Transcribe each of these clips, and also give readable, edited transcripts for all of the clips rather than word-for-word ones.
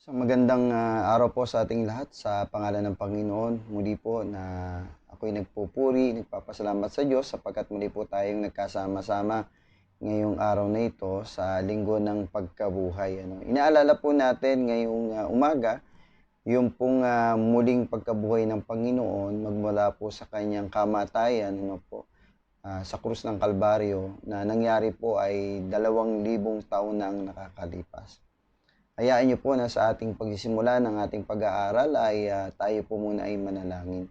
So magandang araw po sa ating lahat sa pangalan ng Panginoon. Muli po na ako'y nagpupuri, nagpapasalamat sa Diyos sapagkat muli po tayong nagkasama-sama ngayong araw na ito sa linggo ng pagkabuhay. Inaalala po natin ngayong umaga yung pong muling pagkabuhay ng Panginoon magmula po sa kanyang kamatayan sa krus ng Kalbaryo na nangyari po ay 2,000 taon na ang nakakalipas. Hayaan niyo po na sa ating pagsisimula ng ating pag-aaral ay tayo po muna ay manalangin.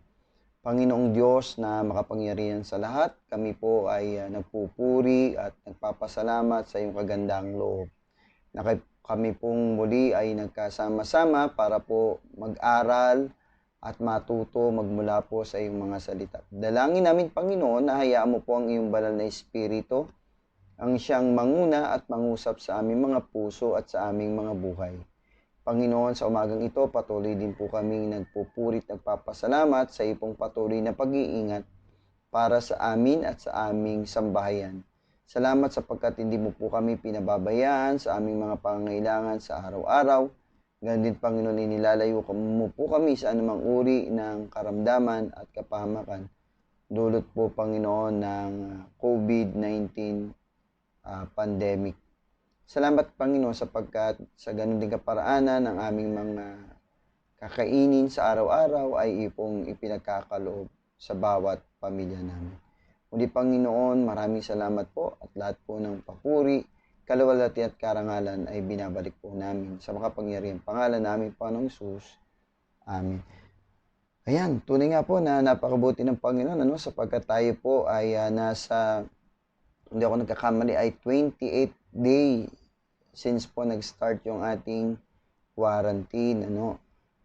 Panginoong Diyos na makapangyarihan sa lahat, kami po ay nagpupuri at nagpapasalamat sa iyong kagandang loob. Na kami pong muli ay nagkasama-sama para po mag-aral at matuto magmula po sa iyong mga salita. Dalangin namin, Panginoon, na hayaan mo po ang iyong banal na Espiritu ang siyang manguna at mangusap sa aming mga puso at sa aming mga buhay. Panginoon, sa umagang ito, patuloy din po kaming nagpupurit, nagpapasalamat sa iyong patuloy na pag-iingat para sa amin at sa aming sambahayan. Salamat sapagkat hindi mo po kami pinababayaan sa aming mga pangangailangan sa araw-araw. Ganun din, Panginoon, inilalayo mo po kami sa anumang uri ng karamdaman at kapahamakan. Dulot po, Panginoon, ng COVID-19 pandemic. Salamat, Panginoon, sapagkat sa ganun din kaparaanan ng aming mga kakainin sa araw-araw ay ipong ipinagkakaloob sa bawat pamilya namin. Muli, Panginoon, maraming salamat po at lahat po ng papuri, kaluwalhati at karangalan ay binabalik po namin sa makapangyarihang pangalan namin, Panginoong Hesus. Amen. Ayan, tunay nga po na napakabuti ng Panginoon, sapagkat tayo po ay nasa, hindi ako nagkakamali, ay 28th day since po nag-start yung ating quarantine.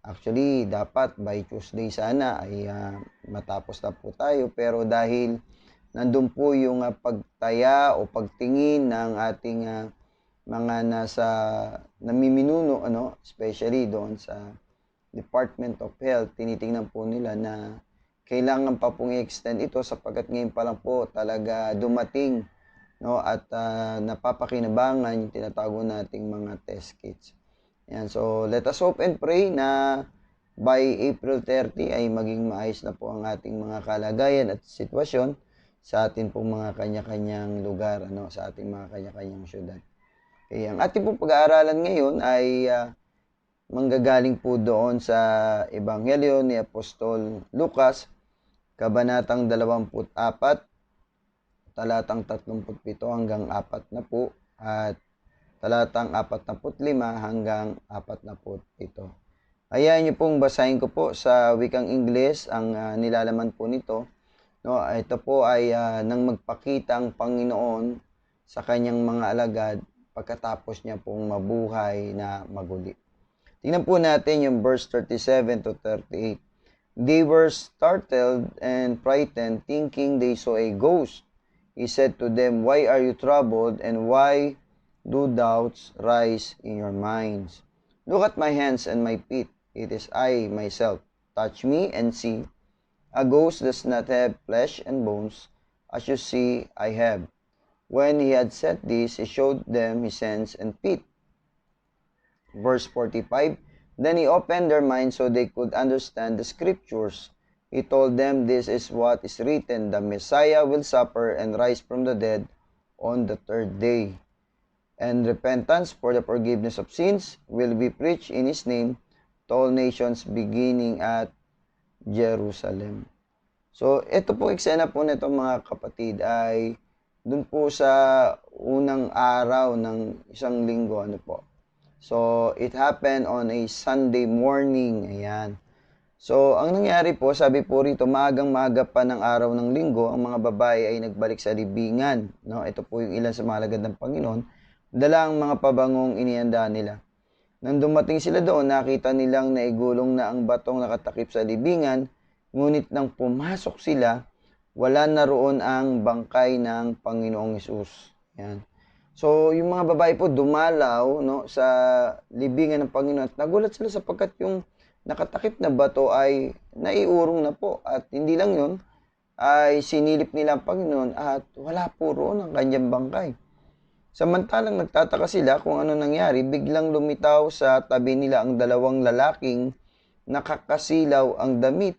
Actually, dapat by Tuesday sana ay matapos na po tayo. Pero dahil nandun po yung pagtaya o pagtingin ng ating mga nasa namiminuno, especially doon sa Department of Health, tinitingnan po nila na kailangan pa pong i-extend ito sapagkat ngayon pa lang po talaga dumating at napapakinabangan yung tinatago nating mga test kits. Yan, so let us hope and pray na by April 30 ay maging maayos na po ang ating mga kalagayan at sitwasyon sa atin pong mga kanya-kanyang lugar, sa ating mga kanya-kanyang syudad. Okay, ang ating pong pag-aaralan ngayon ay manggagaling po doon sa Ebanghelyo ni Apostol Lucas, Kabanatang 24, talatang 37 hanggang 40 at talatang 45 hanggang 47. Hayaan niyo pong basahin ko po sa wikang Ingles ang nilalaman po nito. Ito po ay nang magpakita ang Panginoon sa kanyang mga alagad pagkatapos niya pong mabuhay na maguli. Tingnan po natin yung verse 37 to 38. They were startled and frightened, thinking they saw a ghost. He said to them, "Why are you troubled, and why do doubts rise in your minds? Look at my hands and my feet. It is I myself. Touch me and see. A ghost does not have flesh and bones, as you see I have." When he had said this, he showed them his hands and feet. Verse 45, then he opened their minds so they could understand the scriptures. He told them, "This is what is written, the Messiah will suffer and rise from the dead on the third day. And repentance for the forgiveness of sins will be preached in His name to all nations beginning at Jerusalem." So, ito po eksena po nito mga kapatid ay dun po sa unang araw ng isang linggo. So, it happened on a Sunday morning. Ayan. So, ang nangyari po, sabi po rito, maagang-maga pa ng araw ng linggo, ang mga babae ay nagbalik sa libingan. Ito po yung ilan sa mga alagad ng Panginoon. Dala ang mga pabangong inihanda nila. Nang dumating sila doon, nakita nilang naigulong na ang batong nakatakip sa libingan, ngunit nang pumasok sila, wala na roon ang bangkay ng Panginoong Hesus. Yan. So, yung mga babae po dumalaw sa libingan ng Panginoon at nagulat sila sapagkat yung nakatakip na bato ay naiurong na po. At hindi lang yun, ay sinilip nila ang Panginoon at wala po roon ang kanyang bangkay. Samantalang nagtataka sila kung ano nangyari, biglang lumitaw sa tabi nila ang dalawang lalaking nakakasilaw ang damit.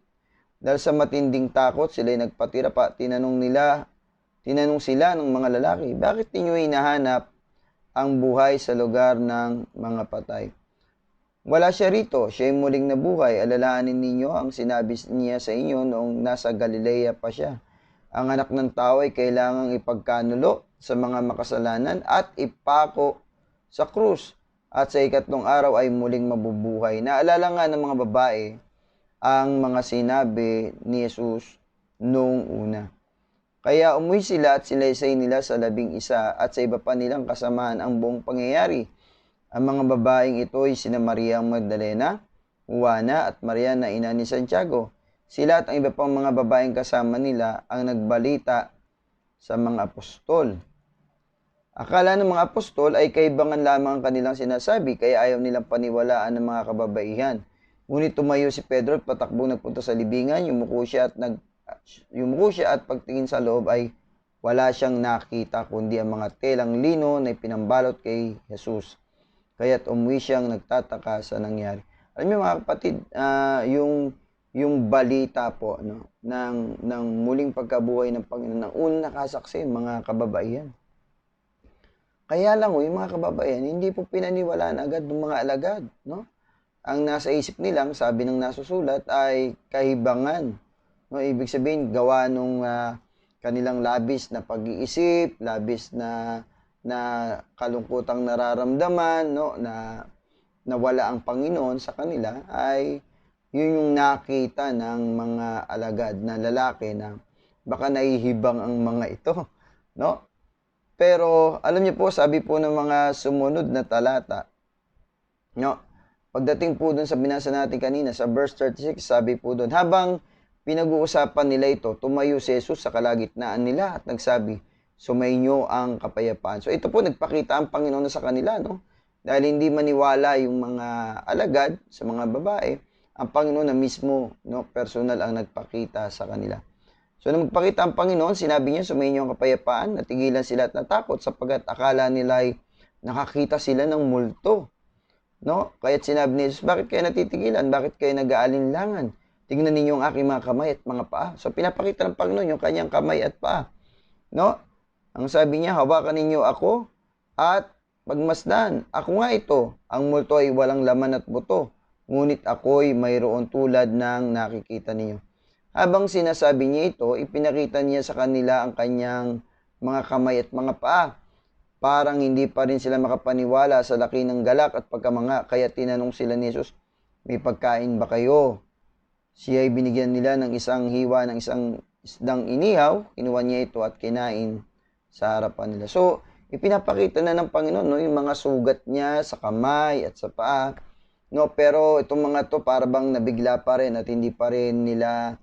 Dahil sa matinding takot, sila'y nagpatira pa. Tinanong sila ng mga lalaki, bakit ninyo hinahanap ang buhay sa lugar ng mga patay? Wala siya rito, siya'y muling nabuhay. Alalahanin ninyo ang sinabi niya sa inyo noong nasa Galilea pa siya. Ang anak ng tao ay kailangang ipagkanulo sa mga makasalanan at ipako sa krus. At sa ikatlong araw ay muling mabubuhay. Naalala nga ng mga babae ang mga sinabi ni Jesus noong una. Kaya umuwi sila at sinaysay nila sa 11 at sa iba pa nilang kasamaan ang buong pangyayari. Ang mga babaeng ito ay sina Maria Magdalena, Juana at Maria na ina ni Santiago. Sila at ang iba pang mga babaeng kasama nila ang nagbalita sa mga apostol. Akala ng mga apostol ay kaibangan lamang ang kanilang sinasabi, kaya ayaw nilang paniwalaan ng mga kababaihan. Ngunit tumayo si Pedro at patakbong nagpunta sa libingan, yumuko siya at pagtingin sa loob ay wala siyang nakita kundi ang mga telang lino na ipinambalot kay Jesus. Kaya't umuwi siyang nagtataka sa nangyari. Alam niyo mga kapatid, yung balita po ng muling pagkabuhay ng Panginoon, ng unang nakasaksi, mga kababaihan. Kaya lang yung mga kababaihan, hindi po pinaniwalaan agad ng mga alagad, no? Ang nasa isip nilang, sabi ng nasusulat, ay kahibangan. No? Ibig sabihin, gawa nung kanilang labis na pag-iisip, labis na kalungkutang nararamdaman, no? na wala ang Panginoon sa kanila, ay yun yung nakita ng mga alagad na lalaki na baka naihibang ang mga ito. No? Pero alam niyo po, sabi po ng mga sumunod na talata, no? Pagdating po dun sa binasa natin kanina, sa verse 36, sabi po dun, habang pinag-uusapan nila ito, tumayo si Jesus sa kalagitnaan nila at nagsabi, sumainyo ang kapayapaan. So ito po, nagpakita ang Panginoon sa kanila, no? Dahil hindi maniwala yung mga alagad sa mga babae, ang Panginoon na mismo, no, personal ang nagpakita sa kanila. So nung magpakita ang Panginoon, sinabi niya, sumainyo ang kapayapaan, natigilan sila at natakot sapagkat akala nila ay nakakita sila ng multo. No? Kaya't sinabi ni Jesus, bakit kayo natitigilan? Bakit kayo nag-aalinlangan? Tingnan ninyo ang aking mga kamay at mga paa. So pinapakita ng Panginoon yung kanyang kamay at paa. No? Ang sabi niya, hawakan ninyo ako at pagmasdan. Ako nga ito, ang multo ay walang laman at buto. Ngunit ako'y mayroon tulad ng nakikita ninyo. Habang sinasabi niya ito, ipinakita niya sa kanila ang kanyang mga kamay at mga paa. Parang hindi pa rin sila makapaniwala sa laki ng galak at pagkamanga, kaya tinanong sila ni Jesus, may pagkain ba kayo? Siya ay binigyan nila ng isang hiwa ng isang isdang inihaw, kinuha niya ito at kinain sa harapan nila. So, ipinapakita na ng Panginoon, no, yung mga sugat niya sa kamay at sa paa. No, pero itong mga to para bang nabigla pa rin at hindi pa rin nila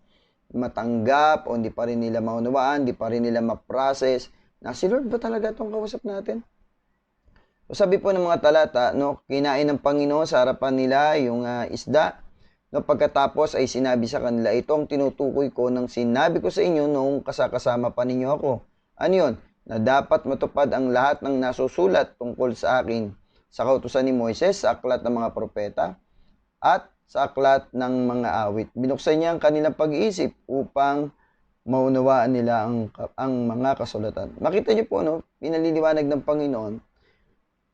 matanggap o hindi pa rin nila maunawaan, hindi pa rin nila ma-process na si Lord ba talaga itong kausap natin? So sabi po ng mga talata, no, kinain ng Panginoon sa harapan nila yung isda. No, pagkatapos ay sinabi sa kanila, ito ang tinutukoy ko ng sinabi ko sa inyo noong kasama pa ninyo ako. Ano yun? Na dapat matupad ang lahat ng nasusulat tungkol sa akin sa kautusan ni Moises, sa aklat ng mga propeta, at sa aklat ng mga awit. Binuksan niya ang kanilang pag-iisip upang maunawaan nila ang mga kasulatan. Makita niyo po, no, pinaliliwanag ng Panginoon,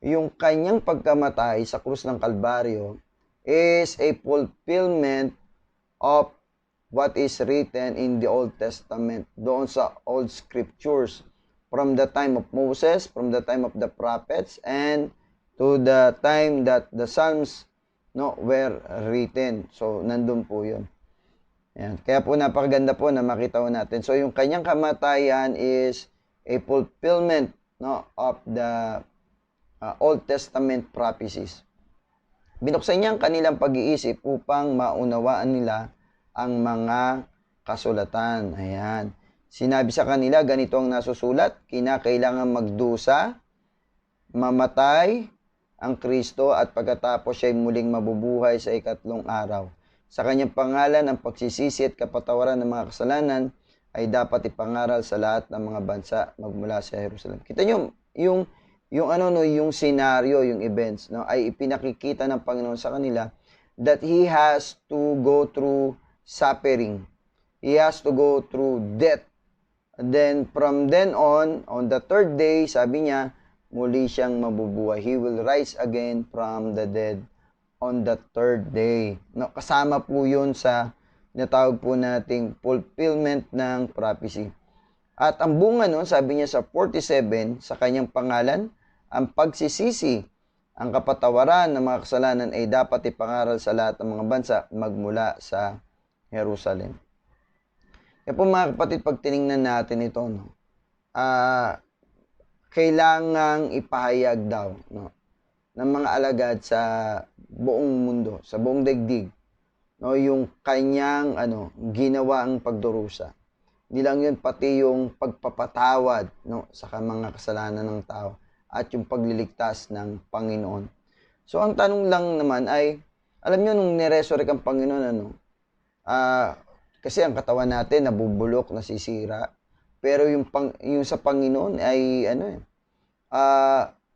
yung kanyang pagkamatay sa krus ng Kalbaryo is a fulfillment of what is written in the Old Testament, doon sa Old Scriptures, from the time of Moses, from the time of the prophets, and to the time that the Psalms, no, were written. So, nandun po yun. Ayan. Kaya po napakaganda po na makita po natin. So yung kanyang kamatayan is a fulfillment, no, of the Old Testament prophecies. Binuksan niya ang kanilang pag-iisip upang maunawaan nila ang mga kasulatan. Ayan. Sinabi sa kanila, ganito ang nasusulat, kinakailangan magdusa, mamatay ang Kristo at pagkatapos siya'y muling mabubuhay sa ikatlong araw. Sa kanyang pangalan, ang pagsisisi at kapatawaran ng mga kasalanan ay dapat ipangaral sa lahat ng mga bansa magmula sa Jerusalem. Kita nyo, yung ano no, yung scenario, yung events, no, ay ipinakikita ng Panginoon sa kanila that He has to go through suffering. He has to go through death. And then, from then on the third day, sabi niya, muli siyang mabubuhay. He will rise again from the dead on the third day. No, kasama po yun sa natawag po nating fulfillment ng prophecy. At ang bunga nun, sabi niya sa 47, sa kanyang pangalan, ang pagsisisi, ang kapatawaran ng mga kasalanan ay dapat ipangaral sa lahat ng mga bansa magmula sa Jerusalem. Kaya po mga kapatid, pag tinignan natin ito, no, kailangang ipahayag daw, no, ng mga alagad sa buong mundo, sa buong daigdig, no, yung kanyang ginawang pagdurusa. Hindi lang yun, pati yung pagpapatawad, no, sa mga kasalanan ng tao at yung pagliligtas ng Panginoon. So ang tanong lang naman ay, alam nyo nung niresurrect ang Panginoon, kasi ang katawan natin nabubulok, nasisira, pero yung sa Panginoon ay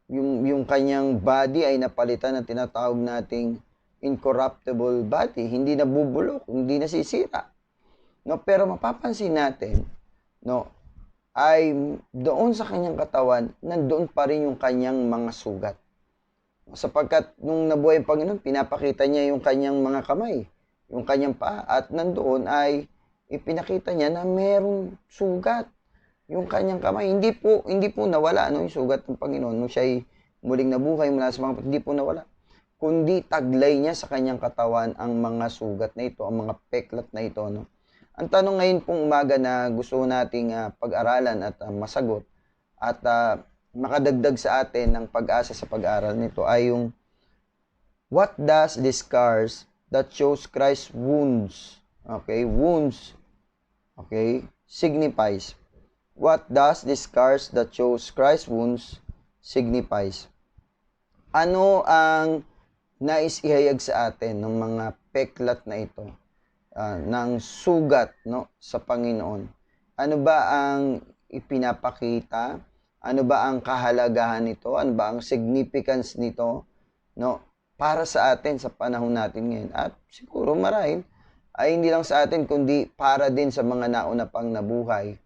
yung kanyang body ay napalitan ng tinatawag nating incorruptible body, hindi nabubulok, hindi nasisira. No, pero mapapansin natin, no, ay doon sa kanyang katawan, nandoon pa rin yung kanyang mga sugat. Sapagkat nung nabuhay ang Panginoon, pinapakita niya yung kanyang mga kamay, yung kanyang paa, at nandoon ay ipinakita niya na merong sugat yung kanyang kamay. Hindi po nawala yung sugat ng Panginoon nung siya ay muling nabuhay mula sa mga, hindi po nawala. Kundi taglay niya sa kanyang katawan ang mga sugat na ito, ang mga peklat na ito, no. Ang tanong ngayon pong umaga na gusto nating pag-aralan at masagot at makadagdag sa atin ng pag-asa sa pag-aral nito ay yung what does the scars that shows Christ's wounds, okay, wounds, okay, signifies? What does the scars that shows Christ's wounds signifies? Ano ang nais ihayag sa atin ng mga peklat na ito? Ng sugat, no, sa Panginoon. Ano ba ang ipinapakita? Ano ba ang kahalagahan nito? Ano ba ang significance nito, no, para sa atin sa panahon natin ngayon? At siguro marahil ay hindi lang sa atin kundi para din sa mga nauna pang nabuhay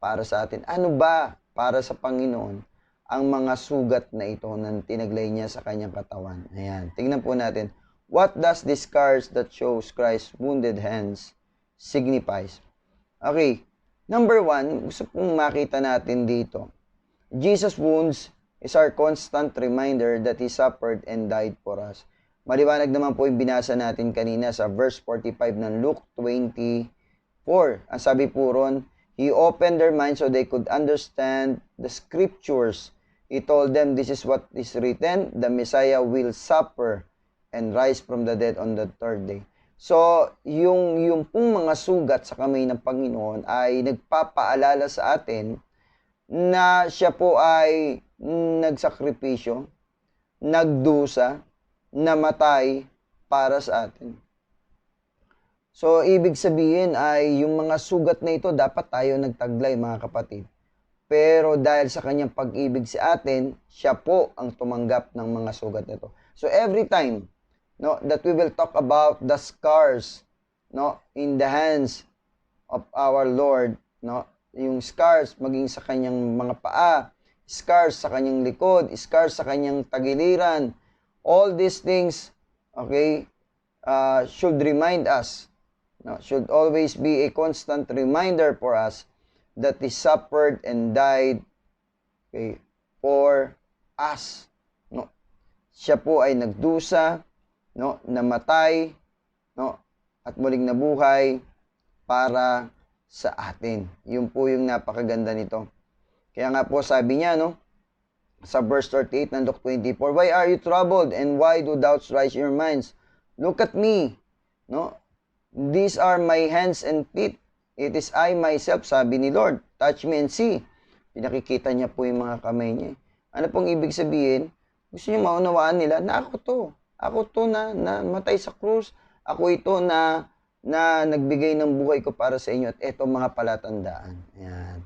para sa atin. Ano ba para sa Panginoon ang mga sugat na ito na tinaglay niya sa kanyang katawan? Ayan, tingnan po natin. What does the scars that shows Christ's wounded hands signifies? Okay, number 1, gusto pong makita natin dito. Jesus' wounds is our constant reminder that He suffered and died for us. Maliwanag naman po yung binasa natin kanina sa verse 45 ng Luke 24. Ang sabi po ron, He opened their minds so they could understand the scriptures. He told them, this is what is written, the Messiah will suffer and rise from the dead on the third day. So, yung pong mga sugat sa kamay ng Panginoon ay nagpapaalala sa atin na siya po ay nagsakripisyo, nagdusa, namatay para sa atin. So, ibig sabihin ay yung mga sugat na ito dapat tayo nagtaglay, mga kapatid. Pero dahil sa kanyang pag-ibig sa atin, siya po ang tumanggap ng mga sugat nito. So, every time no, that we will talk about the scars, no, in the hands of our Lord, no, yung scars maging sa kanyang mga paa, scars sa kanyang likod, scars sa kanyang tagiliran, all these things, okay, should remind us, no, should always be a constant reminder for us that He suffered and died, okay, for us, no. Siya po ay nagdusa, no, namatay, no, at muling nabuhay para sa atin. Yun po yung napakaganda nito. Kaya nga po sabi niya, no, sa verse 38 ng Luke 24, why are you troubled and why do doubts rise in your minds? Look at me, no, these are my hands and feet. It is I myself, sabi ni Lord. Touch me and see. Pinakikita niya po yung mga kamay niya. Ano pong ibig sabihin? Gusto niyo maunawaan nila na ako to. Ako to na matay sa krus. Ako ito na nagbigay ng buhay ko para sa inyo. At ito mga palatandaan. Ayan.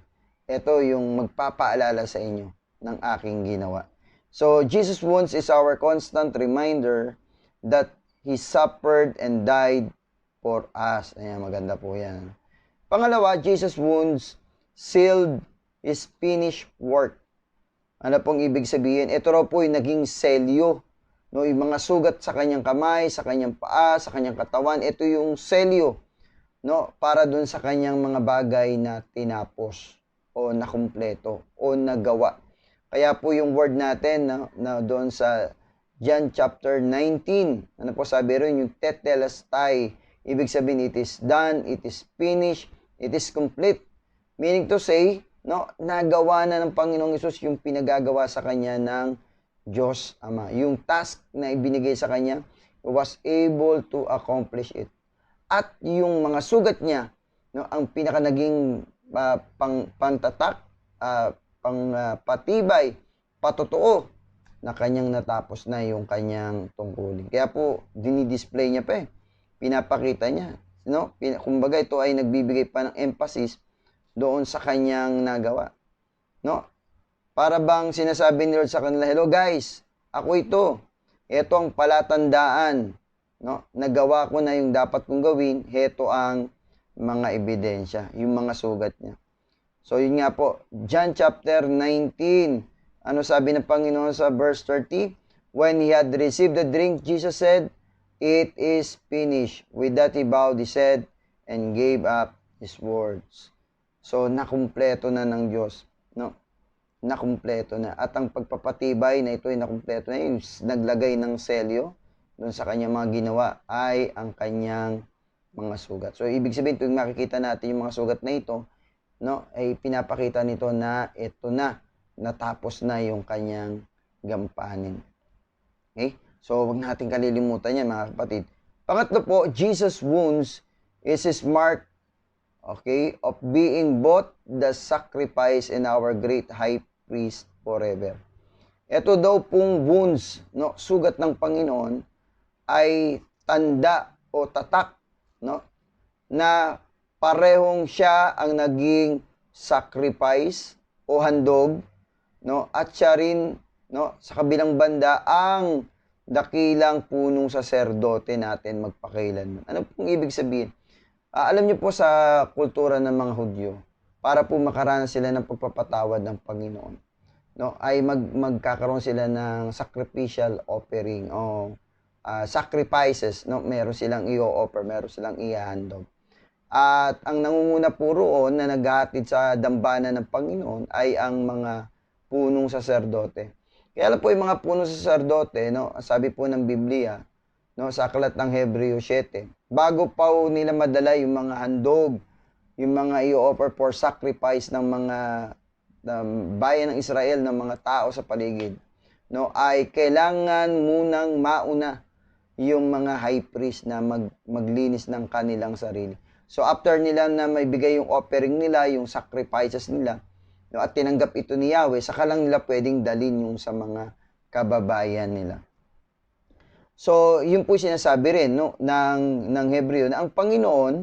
Ito yung magpapaalala sa inyo ng aking ginawa. So, Jesus' wounds is our constant reminder that He suffered and died for us. Ayan, maganda po yan. Pangalawa, Jesus' wounds sealed His finished work. Ano pong ibig sabihin? Ito raw po yung naging selyo. No, yung mga sugat sa kanyang kamay, sa kanyang paa, sa kanyang katawan, ito yung selyo, no, para dun sa kanyang mga bagay na tinapos o nakumpleto o nagawa. Kaya po yung word natin na doon sa John chapter 19, ano po sabi rin, yung tetelestai, ibig sabihin it is done, it is finished, it is complete. Meaning to say, no, nagawa na ng Panginoong Hesus yung pinagagawa sa kanya ng Diyos Ama. Yung task na ibinigay sa kanya, he was able to accomplish it. At yung mga sugat niya, no, ang pinaka naging pantatak, patibay, patotoo na kanyang natapos na yung kanyang tungkulin. Kaya po, dinidisplay niya pa eh. Pinapakita niya. No? Kumbaga, ito ay nagbibigay pa ng emphasis doon sa kanyang nagawa. No? Para bang sinasabi ni Lord sa kanila, hello guys, ako ito. Ito ang palatandaan. No? Nagawa ko na yung dapat kong gawin. Ito ang mga ebidensya, yung mga sugat niya. So, yun nga po, John chapter 19. Ano sabi ng Panginoon sa verse 30? When he had received the drink, Jesus said, it is finished. With that, he bowed his head and gave up his words. So, nakumpleto na ng Diyos. No? Nakumpleto na. At ang pagpapatibay na ito ay nakumpleto na, yung naglagay ng selyo doon sa kanyang mga ginawa ay ang kanyang mga sugat. So, ibig sabihin, tuwing makikita natin yung mga sugat na ito, no, ay pinapakita nito na ito na, natapos na yung kanyang gampanin. Okay? So, huwag natin kalilimutan yan, mga kapatid. Pangatlo po, Jesus' wounds is His mark, okay, of being both the sacrifice and our great high priest forever. Ito daw pong wounds, no, sugat ng Panginoon, ay tanda o tatak, no, na parehong siya ang naging sacrifice o handog, no, at siya rin, no, sa kabilang banda ang dakilang punong saserdote natin magpakailanman. Ano pong ibig sabihin? Alam niyo po sa kultura ng mga Hudyo, para po makaranas sila ng pagpapatawad ng Panginoon, no, ay magkakaroon sila ng sacrificial offering o sacrifices, no, meron silang i-offer, meron silang ihahandog. At ang nangunguna po roon na naghahatid sa dambana ng Panginoon ay ang mga punong saserdote. Kaya lang po yung mga punong saserdote, no, sabi po ng Biblia, no, sa aklat ng Hebreo 7, bago pa nila madala yung mga handog, yung mga i-offer for sacrifice ng mga bayan ng Israel, ng mga tao sa paligid, no, ay kailangan munang mauna yung mga high priest na maglinis ng kanilang sarili. So, after nila na may bigay yung offering nila, yung sacrifices nila, no, at tinanggap ito ni Yahweh, saka lang nila pwedeng dalhin yung sa mga kababayan nila. So, yun po sinasabi rin, no, ng Hebreo na ang Panginoon,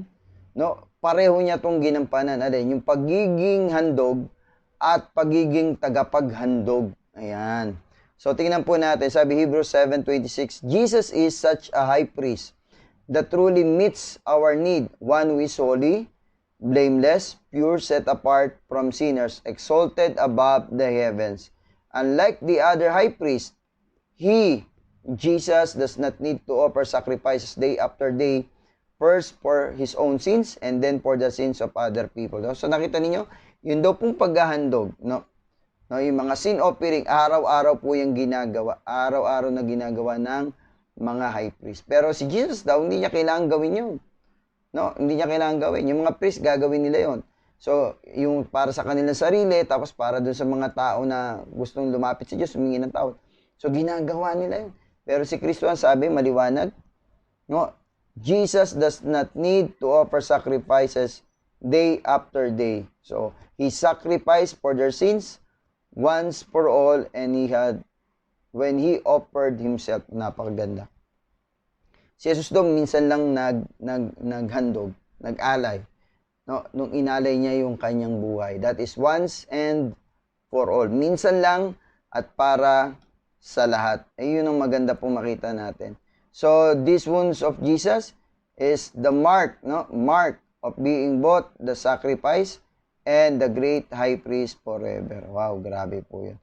no, pareho niya itong ginampanan. Alin, yung pagiging handog at pagiging tagapaghandog. Ayan. So, tingnan po natin, sabi Hebrews 7:26, Jesus is such a high priest that truly meets our need, one who is holy, blameless, pure, set apart from sinners, exalted above the heavens. Unlike the other high priest, Jesus, does not need to offer sacrifices day after day, first for his own sins and then for the sins of other people. So nakita niyo, yun daw pong paghahandog, no? No, yung mga sin offering, araw-araw po yung ginagawa. Araw-araw na ginagawa ng mga high priest. Pero si Jesus daw, hindi niya kailangan gawin yun. No, hindi niya kailangan gawin. Yung mga priest, gagawin nila yon. So, yung para sa kanilang sarili, tapos para dun sa mga tao na gustong lumapit sa Diyos, humingi ng tawad. So, ginagawa nila yun. Pero si Kristo ang sabi, maliwanag, no, Jesus does not need to offer sacrifices day after day. So, He sacrificed for their sins once for all, and when He offered Himself, napakaganda. Si Jesus daw minsan lang naghandog, nag-alay, no, nung inalay niya yung kanyang buhay. That is once and for all. Minsan lang at para sa lahat. Yun ang maganda po makita natin. So, these wounds of Jesus is the mark, no? Mark of being both the sacrifice and the great high priest forever. Wow, grabe po yun.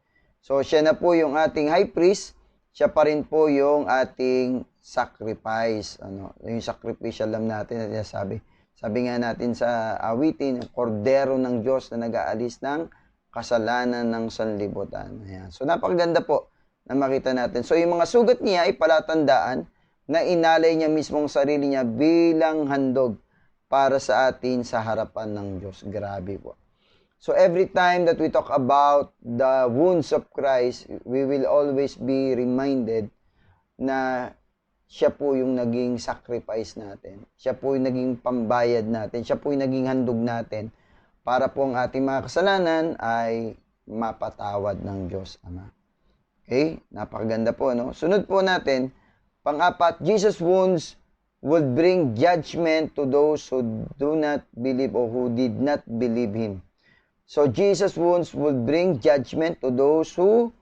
So, siya na po yung ating high priest, siya pa rin po yung ating sacrifice. Yung sacrificial lamb natin na sabi. Sabi nga natin sa awitin, kordero ng Diyos na nag-aalis ng kasalanan ng sanlibutan. Ayan. So, napakaganda po na makita natin. So, yung mga sugat niya ay palatandaan na inalay niya mismong sarili niya bilang handog para sa atin sa harapan ng Diyos. Grabe po. So, every time that we talk about the wounds of Christ, we will always be reminded na siya po yung naging sacrifice natin. Siya po yung naging pambayad natin. Siya po yung naging handog natin para po ang ating mga kasalanan ay mapatawad ng Diyos Ama. Okay? Napakaganda po, no? Sunod po natin, pang-apat, Jesus' wounds would bring judgment to those who do not believe or who did not believe Him. So, Jesus' wounds would bring judgment to those who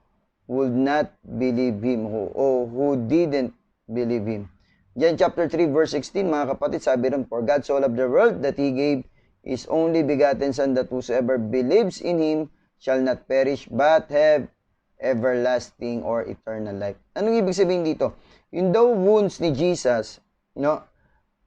would not believe Him or who didn't believe Him. John chapter 3 verse 16, mga kapatid, sabi rin, for God so loved the world that He gave His only begotten Son, that whosoever believes in Him shall not perish but have everlasting or eternal life. Anong ibig sabihin dito? Yung daw wounds ni Jesus, no,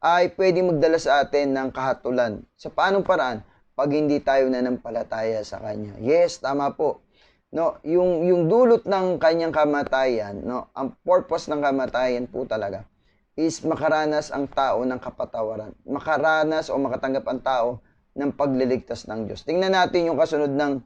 ay pwedeng magdala sa atin ng kahatulan. Sa paanong paraan? Pag hindi tayo nanampalataya sa Kanya. Yes, tama po. No, yung dulot ng Kanyang kamatayan, no, ang purpose ng kamatayan po talaga is makaranas ang tao ng kapatawaran. Makaranas o makatanggap ang tao ng pagliligtas ng Diyos. Tingnan natin yung kasunod ng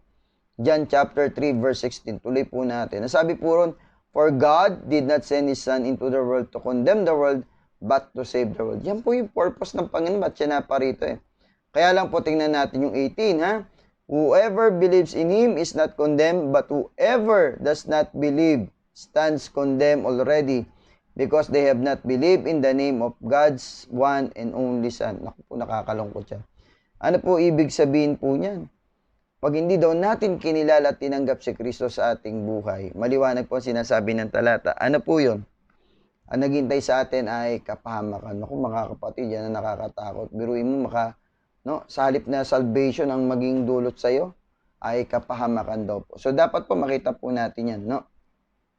John chapter 3 verse 16. Tuloy po natin. Nasabi po ron, for God did not send His Son into the world to condemn the world, but to save the world. Yan po yung purpose ng Panginoon. Ba't siya naparito eh? Kaya lang po tingnan natin yung 18, ha? Whoever believes in Him is not condemned, but whoever does not believe stands condemned already, because they have not believed in the name of God's one and only Son. Naku po, nakakalungkot siya. Ano po ibig sabihin po niyan? Pag hindi daw natin kinilala at tinanggap si Kristo sa ating buhay, maliwanag po sinasabi ng talata. Ano po yun? Ang naghintay sa atin ay kapahamakan. Naku mga kapatid, yan ang nakakatakot. Biruin mo no, sa halip na salvation ang maging dulot sa iyo ay kapahamakan daw po. So dapat po makita po natin yan, no?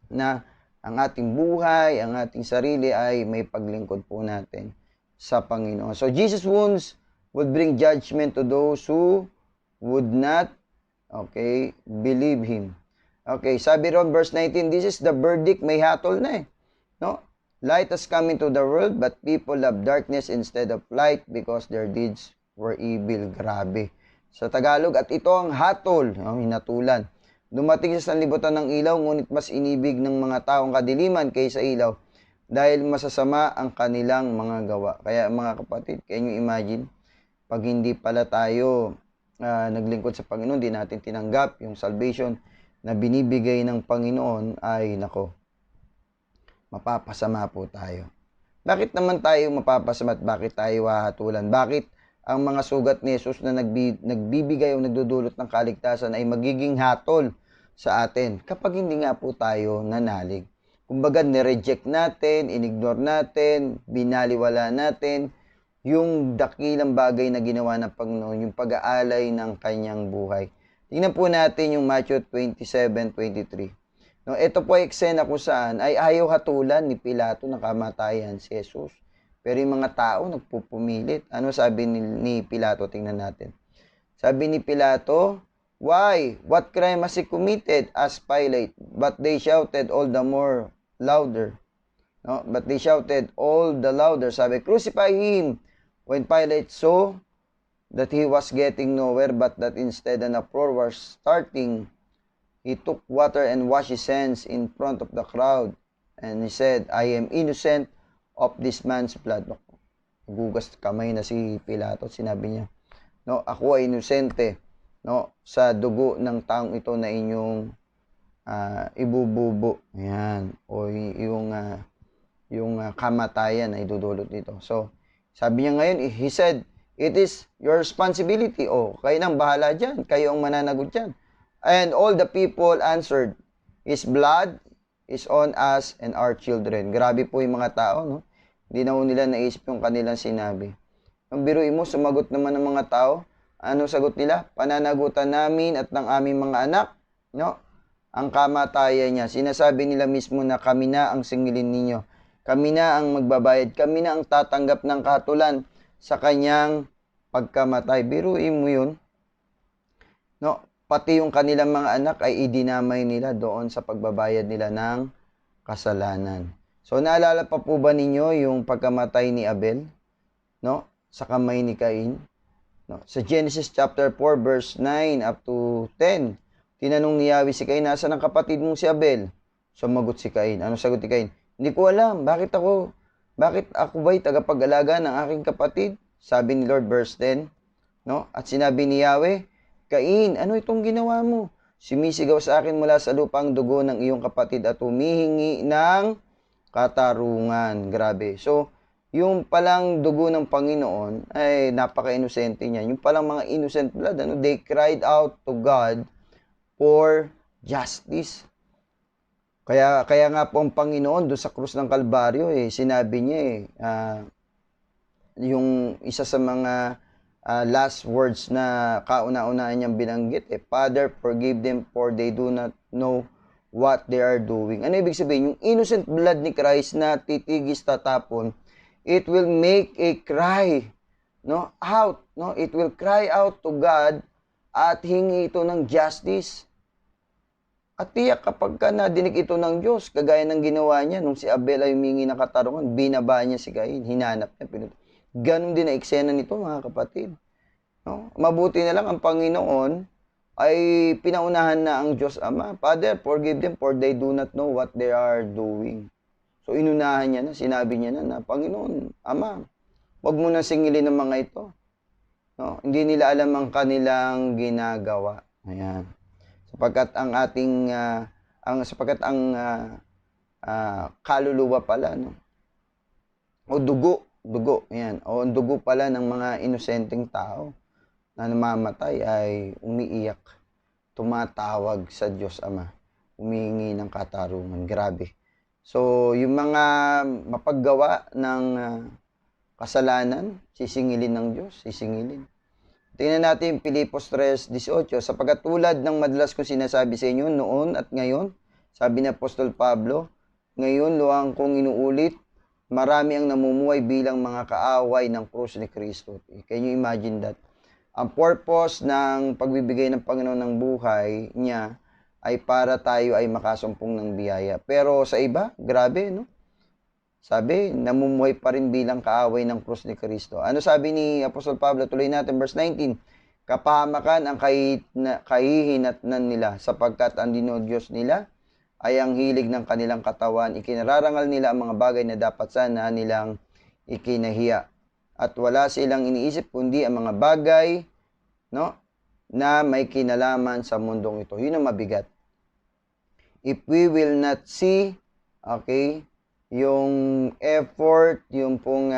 Na ang ating buhay, ang ating sarili ay may paglingkod po natin sa Panginoon. So Jesus' wounds would bring judgment to those who would not, okay, believe Him. Okay, sabi ron verse 19, this is the verdict, may hatol na eh. No? Light has come into the world, but people love darkness instead of light because their deeds were evil. Grabe. Sa Tagalog, at ito ang hatol, hinatulan. Dumating sa sanlibutan ng ilaw, ngunit mas inibig ng mga taong kadiliman kaysa ilaw dahil masasama ang kanilang mga gawa. Kaya mga kapatid, can you imagine? Pag hindi pala tayo naglingkod sa Panginoon, di natin tinanggap yung salvation na binibigay ng Panginoon, ay nako, mapapasama po tayo. Bakit naman tayo mapapasama at bakit tayo hahatulan? Bakit ang mga sugat ni Jesus na nagbibigay o nagdudulot ng kaligtasan ay magiging hatol sa atin kapag hindi nga po tayo nanalig? Kumbaga, nireject natin, inignore natin, binaliwala natin yung dakilang bagay na ginawa ng Panginoon, yung pag-aalay ng kanyang buhay. Tingnan po natin yung Matthew 27:23. No, ito po ay eksena kung saan ay ayaw hatulan ni Pilato na kamatayan si Jesus. Pero yung mga tao nagpupumilit. Ano sabi ni Pilato? Tingnan natin. Sabi ni Pilato, why? What crime has he committed? Asked Pilate. But they shouted all the more louder. No? But they shouted all the louder. Sabi, crucify him. When Pilate saw that he was getting nowhere, but that instead an uproar was starting, he took water and washed his hands in front of the crowd. And he said, I am innocent of this man's blood. Gugas kamay na si Pilato. Sinabi niya, no, ako ay inosente, no, sa dugo ng taong ito na inyong ibububo. Ayan. O yung kamatayan ay dudulot dito. So, sabi niya ngayon, he said, it is your responsibility. O, kayo nang bahala dyan. Kayo ang mananagot dyan. And all the people answered, his blood is on us and our children. Grabe po yung mga tao, no? Hindi na po nila naisip yung kanilang sinabi. Ang biruin mo, sumagot naman ng mga tao. Ano sagot nila? Pananagutan namin at ng aming mga anak, no? Ang kamatayan niya. Sinasabi nila mismo na kami na ang singilin ninyo. Kami na ang magbabayad. Kami na ang tatanggap ng kahatulan sa kanyang pagkamatay. Biruin mo yun. No? Pati yung kanilang mga anak ay idinamay nila doon sa pagbabayad nila ng kasalanan. So, naalala pa po ba ninyo yung pagkamatay ni Abel? No? Sa kamay ni Cain? No? Sa Genesis chapter 4 verse 9 up to 10, tinanong ni Yahweh si Cain, nasaan ang kapatid mong si Abel? Sumagot si Cain. Ano sagot ni Cain? Hindi ko alam. Bakit ako ba'y tagapag-alaga ng aking kapatid? Sabi ni Lord verse 10. No? At sinabi ni Yahweh, Cain, ano itong ginawa mo? Sumisigaw sa akin mula sa lupa ang dugo ng iyong kapatid at humihingi ng katarungan. Grabe. So, yung palang dugo ng Panginoon ay napaka-inosente niya. Yung palang mga innocent blood, they cried out to God for justice. Kaya nga po ang Panginoon doon sa krus ng Kalbaryo, sinabi niya yung isa sa mga last words na kauna-unahan niyang binanggit, Father, forgive them for they do not know what they are doing. Ano ibig sabihin? Yung innocent blood ni Christ na titigis tatapon, it will make a cry, no, out, no? It will cry out to God at hingi ito ng justice. At tiyak kapag nadinig ito ng Diyos, kagaya ng ginawa niya nung si Abel ay humingi ng katarungan, binaba niya si Cain, hinanap niya, Ganon din na eksena nito, mga kapatid. No? Mabuti na lang ang Panginoon ay pinaunahan na ang Diyos Ama. Father, forgive them for they do not know what they are doing. So, inunahan niya na, sinabi niya na Panginoon, Ama, wag mo na singilin ng mga ito. No? Hindi nila alam ang kanilang ginagawa. Ayan. Sapagkat ang ating, kaluluwa pala, no? O dugo, yan. O ang dugo pala ng mga inosenteng tao na namamatay ay umiiyak, tumatawag sa Diyos Ama, humihingi ng katarungan. Grabe. So, yung mga mapaggawa ng kasalanan, sisingilin ng Diyos, sisingilin. Tingnan natin Pilipos 3:18, sapagkat tulad ng madalas kong sinasabi sa inyo noon at ngayon, sabi ni Apostol Pablo, ngayon luwang kong inuulit, marami ang namumuhay bilang mga kaaway ng krus ni Kristo. Can you imagine that? Ang purpose ng pagbibigay ng Panginoon ng buhay niya ay para tayo ay makasumpong ng biyaya. Pero sa iba, grabe, no? Sabi, namumuhay pa rin bilang kaaway ng krus ni Kristo. Ano sabi ni Apostol Pablo? Tuloy natin, verse 19. Kapahamakan ang kahihinatnan nila, sapagkat ang dinodiyos nila ay ang hilig ng kanilang katawan. Ikinararangal nila ang mga bagay na dapat sana nilang ikinahiya. At wala silang iniisip kundi ang mga bagay, no, na may kinalaman sa mundong ito. Yun ang mabigat. If we will not see, yung effort, yung pong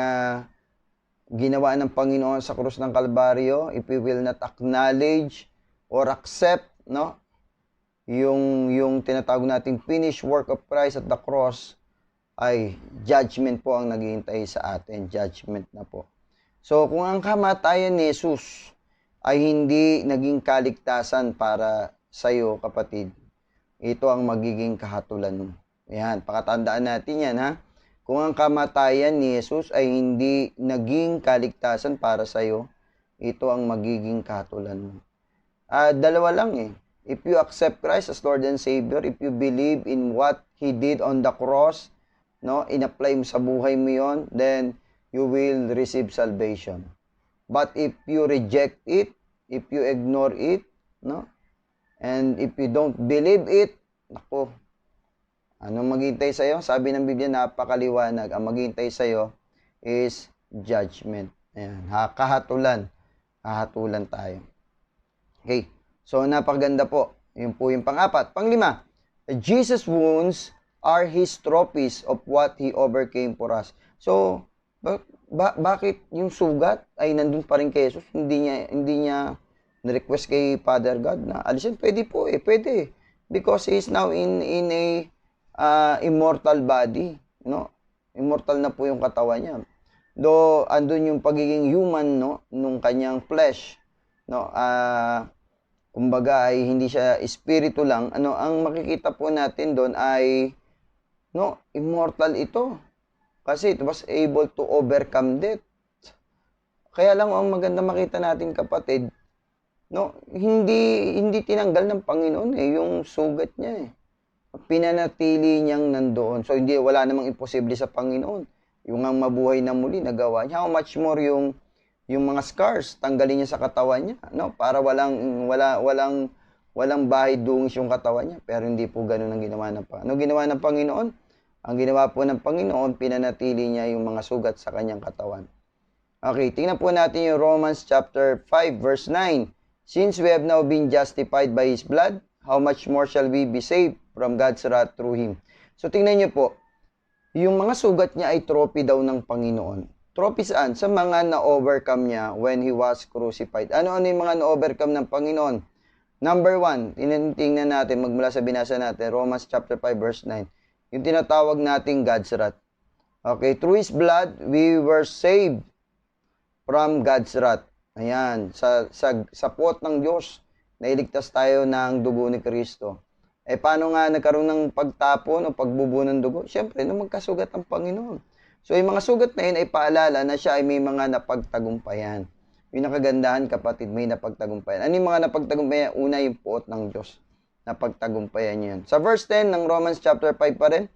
ginawa ng Panginoon sa krus ng Kalbaryo, if we will not acknowledge or accept, no, yung tinatawag nating finished work of Christ at the cross, ay judgment po ang naghihintay sa atin. Judgment na po. So, kung ang kamatayan ni Jesus ay hindi naging kaligtasan para sa iyo, kapatid, ito ang magiging kahatulan mo. Yan, pakatandaan natin yan, ha? Kung ang kamatayan ni Jesus ay hindi naging kaligtasan para sa iyo, ito ang magiging kahatulan mo. Dalawa lang If you accept Christ as Lord and Savior, if you believe in what He did on the cross, no, in-apply mo sa buhay mo yon, then you will receive salvation. But if you reject it, if you ignore it, no, and if you don't believe it, nako, anong maghihintay sa iyo? Sabi ng Biblia, napakaliwanag. Ang maghihintay sa iyo is judgment. Ayan, kahatulan. Kahatulan tayo. Okay. So, napakaganda po. Yun po yung pang-apat. Pang-lima, Jesus' wounds are His trophies of what He overcame for us. So, bakit yung sugat ay nandun pa rin kay Jesus? Hindi niya na-request kay Father God na alisin? Pwede po pwede. Because He is now in a immortal body, no? Immortal na po yung katawan niya. Do andun yung pagiging human, no, nung kanyang flesh, no? Kumbaga ay hindi siya espiritu lang. Ano, ang makikita po natin doon ay no, immortal ito. Kasi it was able to overcome death. Kaya lang ang maganda makita natin, kapatid, no, hindi tinanggal ng Panginoon yung sugat niya Pinanatili niyang nandoon. So hindi wala namang imposible sa Panginoon. Yung ang mabuhay na muli nagawa niya. How much more yung mga scars, tanggalin niya sa katawan niya, no? Para walang bahid dungis yung katawan niya. Pero hindi po ganoon ang ginawa ng Panginoon. Ano ginawa ng Panginoon? Ang ginawa po ng Panginoon, pinanatili niya yung mga sugat sa kanyang katawan. Okay, tingnan po natin yung Romans chapter 5 verse 9. Since we have now been justified by His blood, how much more shall we be saved from God's wrath through Him? So tingnan niyo po, yung mga sugat niya ay trophy daw ng Panginoon. Trophy saan? Sa mga na-overcome niya when He was crucified. Ano-ano yung mga na-overcome ng Panginoon? Number 1, tingnan natin, magmula sa binasa natin, Romans chapter 5 verse 9. Yung tinatawag nating God's wrath. Okay, through His blood, we were saved from God's wrath. Ayan, sa pot ng Diyos, nailigtas tayo ng dugo ni Kristo. Paano nga nagkaroon ng pagtapon o pagbubo ng dugo? Siyempre, nung magkasugat ang Panginoon. So, yung mga sugat na yun ay paalala na siya ay may mga napagtagumpayan. Yung nakagandahan, kapatid, may napagtagumpayan. Ano yung mga napagtagumpayan? Una, yung puot ng Diyos. Napagtagumpayan niya yan. Sa verse 10 ng Romans chapter 5 pa rin,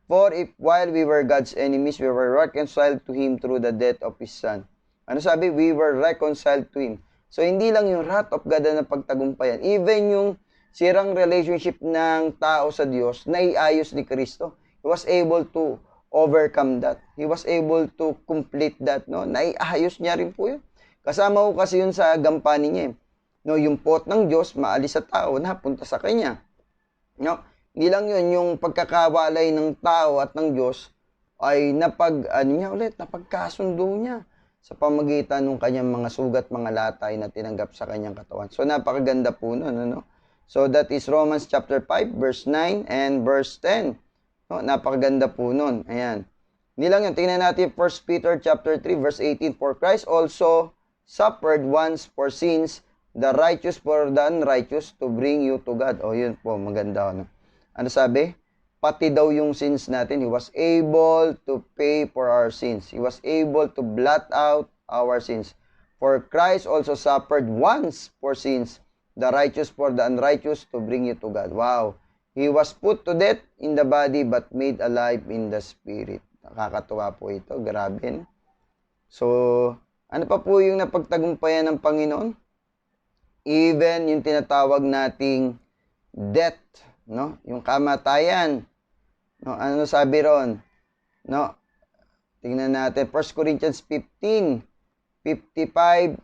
for if while we were God's enemies, we were reconciled to Him through the death of His Son. Ano sabi? We were reconciled to Him. So, hindi lang yung wrath of God na napagtagumpayan. Even yung sirang relationship ng tao sa Diyos, naiayos ni Kristo. He was able to overcome that. He was able to complete that, no? Naiayos niya rin po yun. Kasama ko kasi yun sa gampanin niya. No, yung pot ng Diyos, maalis sa tao, napunta sa kanya. No? Hindi lang yun, yung pagkakawalay ng tao at ng Diyos ay napagkasundo niya sa pamagitan ng kanyang mga sugat, mga latay na tinanggap sa kanyang katawan. So, napakaganda po nun, ano? So, that is Romans chapter 5, verse 9 and verse 10. No, napakaganda po nun. Ayan. Hindi lang yun. Tingnan natin 1 Peter chapter 3, verse 18. For Christ also suffered once for sins, the righteous for the unrighteous, to bring you to God. O, yun po. Maganda. Ano sabi? Pati daw yung sins natin. He was able to pay for our sins. He was able to blot out our sins. For Christ also suffered once for sins, the righteous for the unrighteous, to bring you to God. Wow. He was put to death in the body but made alive in the spirit. Nakakatuwa po ito. Grabe. No? So, ano pa po yung napagtagumpayan ng Panginoon? Even yung tinatawag nating death, no? Yung kamatayan. No, ano sabi ron? No? Tingnan natin 1 Corinthians 15:55.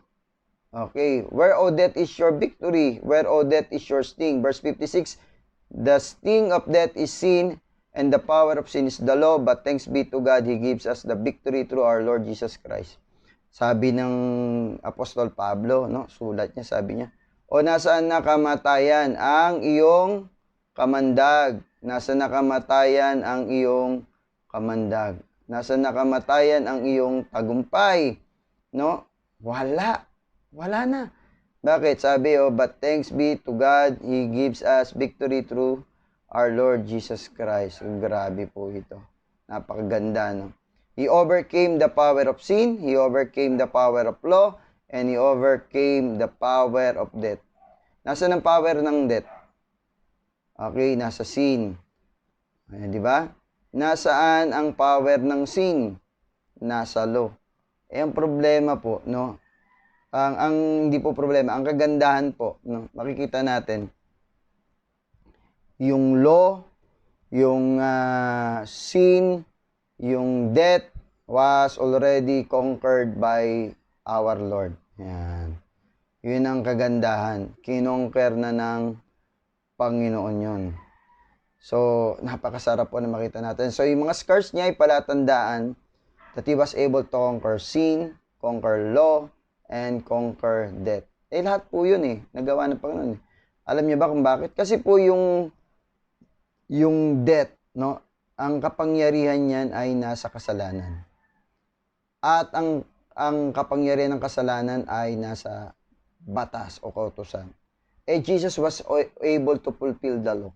Okay, where o death is your victory? Where o death is your sting? Verse 56. The sting of death is sin, and the power of sin is the law, but thanks be to God, He gives us the victory through our Lord Jesus Christ. Sabi ng Apostol Pablo, no, sulat niya, sabi niya, o nasaan na kamatayan ang iyong kamandag? Nasaan na kamatayan ang iyong kamandag? Nasaan na kamatayan ang iyong tagumpay? No? Wala na. Bakit? Sabi, but thanks be to God, He gives us victory through our Lord Jesus Christ. Grabe po ito. Napakaganda, no? He overcame the power of sin, He overcame the power of law, and He overcame the power of death. Nasaan ang power ng death? Okay, nasa sin. Ayan, di ba? Nasaan ang power ng sin? Nasa law. Ang problema po, no? Ang hindi po problema, ang kagandahan po, no? Makikita natin yung law, yung sin, yung death was already conquered by our Lord. Yan. Yun ang kagandahan. Kinonquer na ng Panginoon yun. So, napakasarap po na makita natin. So, yung mga scars niya ay palatandaan that He was able to conquer sin, conquer law, and conquer death. Lahat po yun nagawa ng Panginoon. Alam niyo ba kung bakit? Kasi po yung death, no, ang kapangyarihan niyan ay nasa kasalanan. At ang kapangyarihan ng kasalanan ay nasa batas o kautusan. Jesus was able to fulfill the law.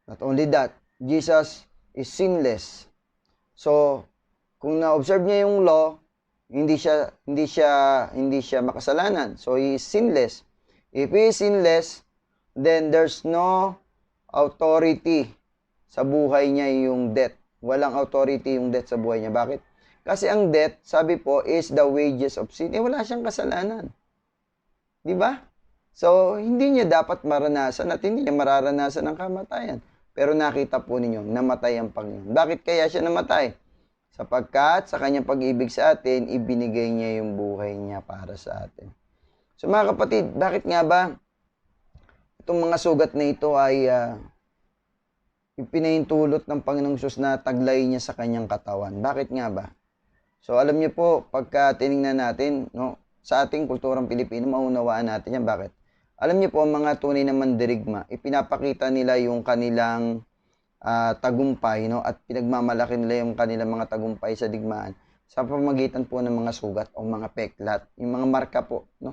Not only that, Jesus is sinless. So, kung na-observe niya yung law, hindi siya makasalanan. So, he is sinless. If he is sinless, then there's no authority sa buhay niya yung death. Walang authority yung death sa buhay niya. Bakit? Kasi ang death, sabi po, is the wages of sin. Wala siyang kasalanan. Di ba? So, hindi niya dapat maranasan at hindi niya mararanasan ang kamatayan. Pero nakita po ninyo, namatay ang Panginoon. Bakit kaya siya namatay? Sapagkat sa kanyang pag-ibig sa atin, ibinigay niya yung buhay niya para sa atin. So mga kapatid, bakit nga ba itong mga sugat na ito ay ipinahintulot ng Panginoong Diyos na taglay niya sa kanyang katawan? Bakit nga ba? So alam niyo po, pagka tinignan natin, no, sa ating kulturang Pilipino, maunawaan natin yan. Bakit? Alam niyo po, mga tunay na mandirigma, ipinapakita nila yung kanilang tagumpay, no, at pinagmamalaki nila yung kanilang mga tagumpay sa digmaan sa pamamagitan po ng mga sugat o mga peklat, yung mga marka po, no.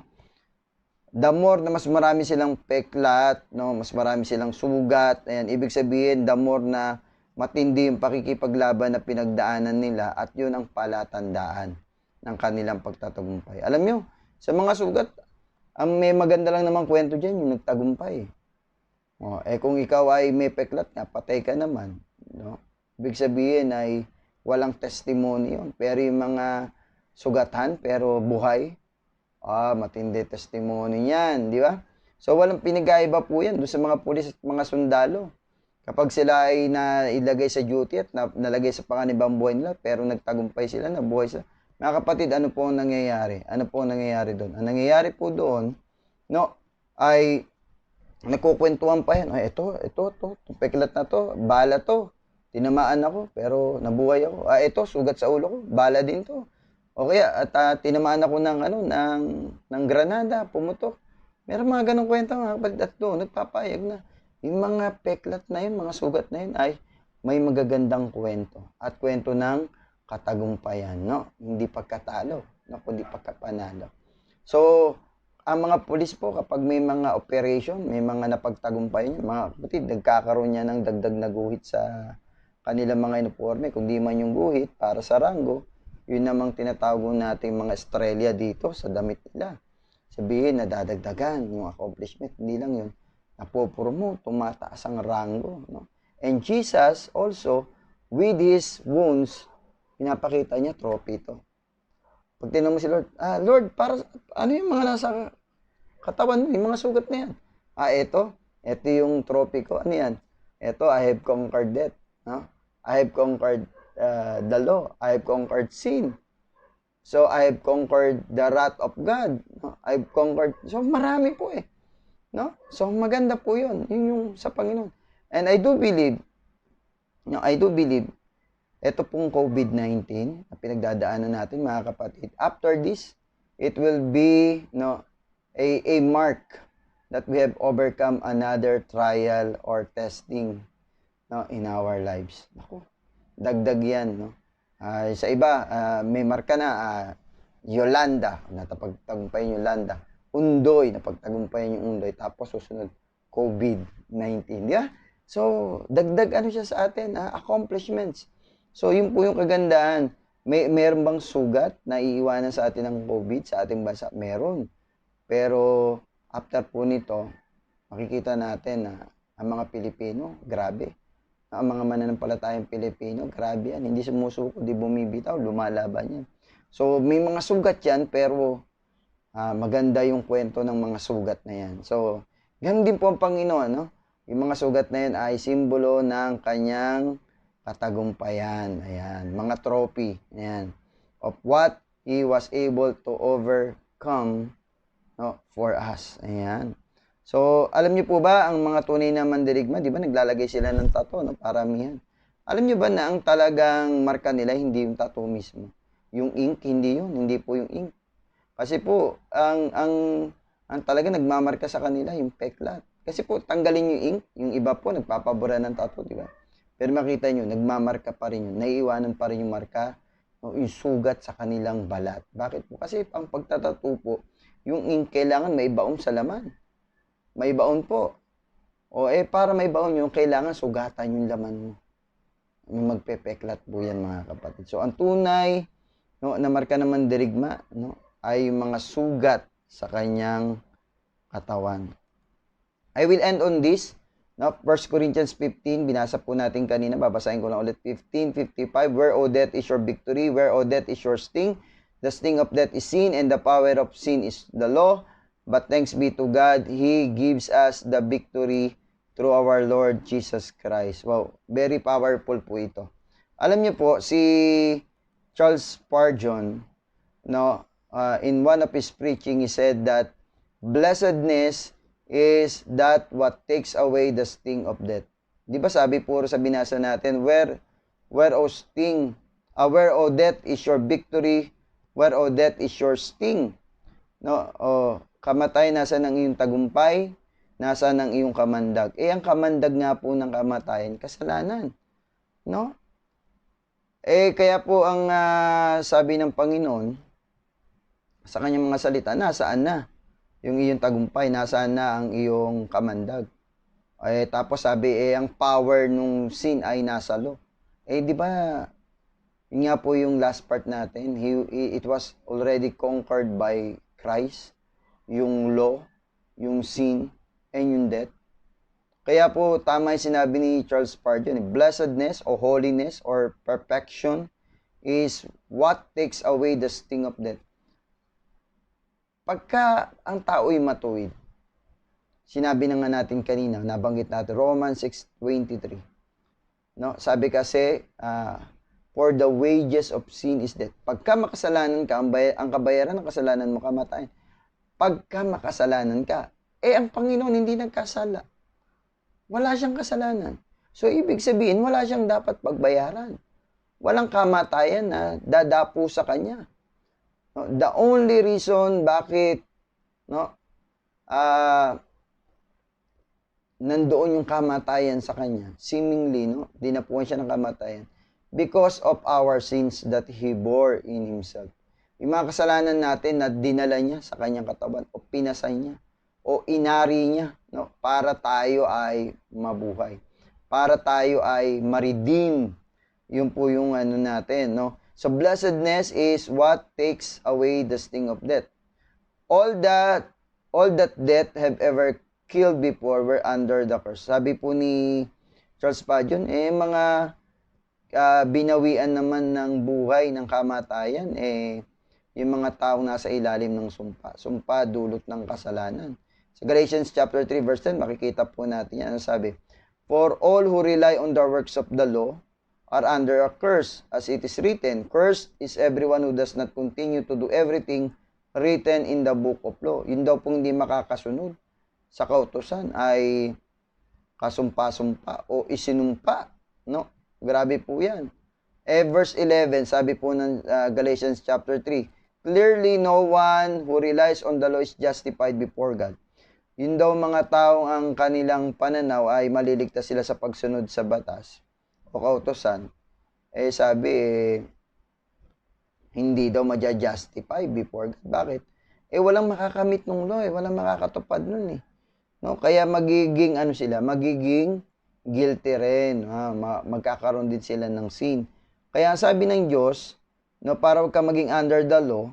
The more na mas marami silang peklat, no, mas marami silang sugat, ayan, ibig sabihin, the more na matindi yung pakikipaglaban na pinagdaanan nila at yun ang palatandaan ng kanilang pagtatagumpay. Alam nyo, sa mga sugat, ang may maganda lang namang kwento dyan, yung nagtagumpay. Kung ikaw ay may peklat nga, patay ka naman. No? Ibig sabihin ay walang testimony yun. Pero yung mga sugatan, pero buhay, matindi testimony niyan, di ba? So, walang pinagkaiba po yan doon sa mga pulis at mga sundalo. Kapag sila ay nailagay sa duty at nalagay sa panganibang buhay nila, pero nagtagumpay sila, nabuhay sila. Mga kapatid, ano po ang nangyayari? Ano po ang nangyayari doon? Ang nangyayari po doon, no, ay nagkukwentuhan pa yan. Ay, ito, peklat na to, bala to. Tinamaan ako, pero nabuhay ako. Ito, sugat sa ulo ko, bala din to. O kaya, at tinamaan ako ng granada, pumutok. Meron mga ganong kwento, mga kapatid, at doon, nagpapayag na. Yung mga peklat na yun, mga sugat na yun, ay may magagandang kwento. At kwento ng katagumpayan, no? Hindi pagkatalo, no? Kundi pagkapanalo. So, ang mga pulis po, kapag may mga operation, may mga napagtagumpayan, mga kapatid, nagkakaroon niya ng dagdag na guhit sa kanilang mga uniforme. Kung di man yung guhit para sa ranggo, yun namang tinatawag nating mga estrella dito sa damit nila. Sabihin, nadadagdagan yung accomplishment. Hindi lang yun. Napopromote, tumataas ang ranggo, no? And Jesus also, with his wounds, pinapakita niya, trophy ito. Pag tinanong mo si Lord, Lord, para, ano yung mga nasa katawan mo, yung mga sugat na yan? Ito yung trophy ko. Ano yan? Ito, I have conquered death. No? I have conquered the law. I have conquered sin. So, I have conquered the wrath of God. No? I have conquered, so marami po eh. No? So, maganda po yun. Yun yung sa Panginoon. And I do believe, ito pong COVID-19 na pinagdadaanan natin, mga kapatid, after this, it will be a mark that we have overcome another trial or testing in our lives. Naku, dagdag yan. No? Sa iba, may marka na, Yolanda, natapagtagumpayan yung Yolanda. Undoy, napagtagumpayan yung Undoy. Tapos susunod, COVID-19. Yeah? So, dagdag ano siya sa atin, accomplishments. So, yun po yung kagandahan. Meron bang sugat na iiwanan sa atin ng COVID sa ating bansa? Meron. Pero, after po nito, makikita natin na ang mga Pilipino, grabe. Ang mga mananampalatayang Pilipino, grabe yan. Hindi sumusuko, di bumibitaw, lumalaban yan. So, may mga sugat yan, pero maganda yung kwento ng mga sugat na yan. So, ganun din po ang Panginoon, no? Yung mga sugat na yan ay simbolo ng kanyang katagumpayan. Ayan, mga trophy. Ayan, of what He was able to overcome for us. Ayan. So, alam niyo po ba, ang mga tunay na mandirigma, di ba, naglalagay sila ng tattoo, paramihan. Alam niyo ba na ang talagang marka nila, hindi yung tattoo mismo. Yung ink, hindi yun. Hindi po yung ink. Kasi po, ang talaga nagmamarka sa kanila, yung peklat. Kasi po, tanggalin yung ink. Yung iba po, nagpapabura ng tattoo, di ba? Pero makita nyo, nagmamarka pa rin yun. Naiiwanan pa rin yung marka, no, yung sugat sa kanilang balat. Bakit po? Kasi ang pagtatattoo po, yung ink kailangan may baon sa laman. May baon po. O para may baon yung kailangan sugatan yung laman mo. Yung magpepeklat po yan mga kapatid. So ang tunay, no, na marka naman dirigma, no, ay yung mga sugat sa kanyang katawan. I will end on this. No, 1 Corinthians 15, binasa po natin kanina, babasahin ko lang ulit 15:55. Where, O death, is your victory? Where, O death, is your sting? The sting of death is sin, and the power of sin is the law. But thanks be to God, He gives us the victory through our Lord Jesus Christ. Wow, very powerful po ito. Alam niyo po, si Charles Spurgeon, no, in one of his preaching, he said that blessedness is that what takes away the sting of death. Di ba sabi puro sa binasa natin, where O sting, where O death is your victory, where O death is your sting. No, kamatay, nasa ng iyong tagumpay, nasa ng iyong kamandag. Ang kamandag nga po ng kamatayan, kasalanan. No? Kaya po ang sabi ng Panginoon sa kanyang mga salita, nasaan na yung iyong tagumpay, nasaan na ang iyong kamandag. Tapos sabi, ang power nung sin ay nasa law. Di ba, yun nga po yung last part natin, it was already conquered by Christ, yung law, yung sin, and yung death. Kaya po, tama yung sinabi ni Charles Spurgeon, blessedness or holiness or perfection is what takes away the sting of death. Pagka ang tao'y matuwid, sinabi na nga natin kanina, nabanggit natin, Romans 6:23. No? Sabi kasi, for the wages of sin is death. Pagka makasalanan ka, ang kabayaran ng kasalanan mo, kamatayan. Pagka makasalanan ka, ang Panginoon hindi nagkasala. Wala siyang kasalanan. So, ibig sabihin, wala siyang dapat pagbayaran. Walang kamatayan na dadapo sa Kanya. No, the only reason bakit nandoon yung kamatayan sa kanya, seemingly, dinapuan siya ng kamatayan, because of our sins that He bore in Himself. Yung mga kasalanan natin na dinala niya sa kanyang katawan, o pinasay niya, o inari niya, para tayo ay mabuhay. Para tayo ay ma-redeem. Yun po yung natin, So, blessedness is what takes away the sting of death. All that death have ever killed before were under the curse. Sabi po ni Charles Spurgeon, mga binawian naman ng buhay, ng kamatayan, yung mga taong nasa ilalim ng sumpa. Sumpa, dulot ng kasalanan. Sa Galatians chapter 3, verse 10, makikita po natin yan. Ano sabi? For all who rely on the works of the law are under a curse, as it is written, cursed is everyone who does not continue to do everything written in the book of law. Yun daw pong hindi makakasunod sa kautusan ay kasumpa-sumpa o isinumpa. No? Grabe po yan. Verse 11, sabi po ng Galatians chapter 3, clearly no one who relies on the law is justified before God. Yun daw mga taong ang kanilang pananaw ay maliligtas sila sa pagsunod sa batas o kautusan, sabi, hindi daw maja-justify before God. Bakit? Walang makakamit nung law, walang makakatupad nun, No? Kaya magiging, magiging guilty rin. Magkakaroon din sila ng sin. Kaya sabi ng Diyos, para wag ka maging under the law,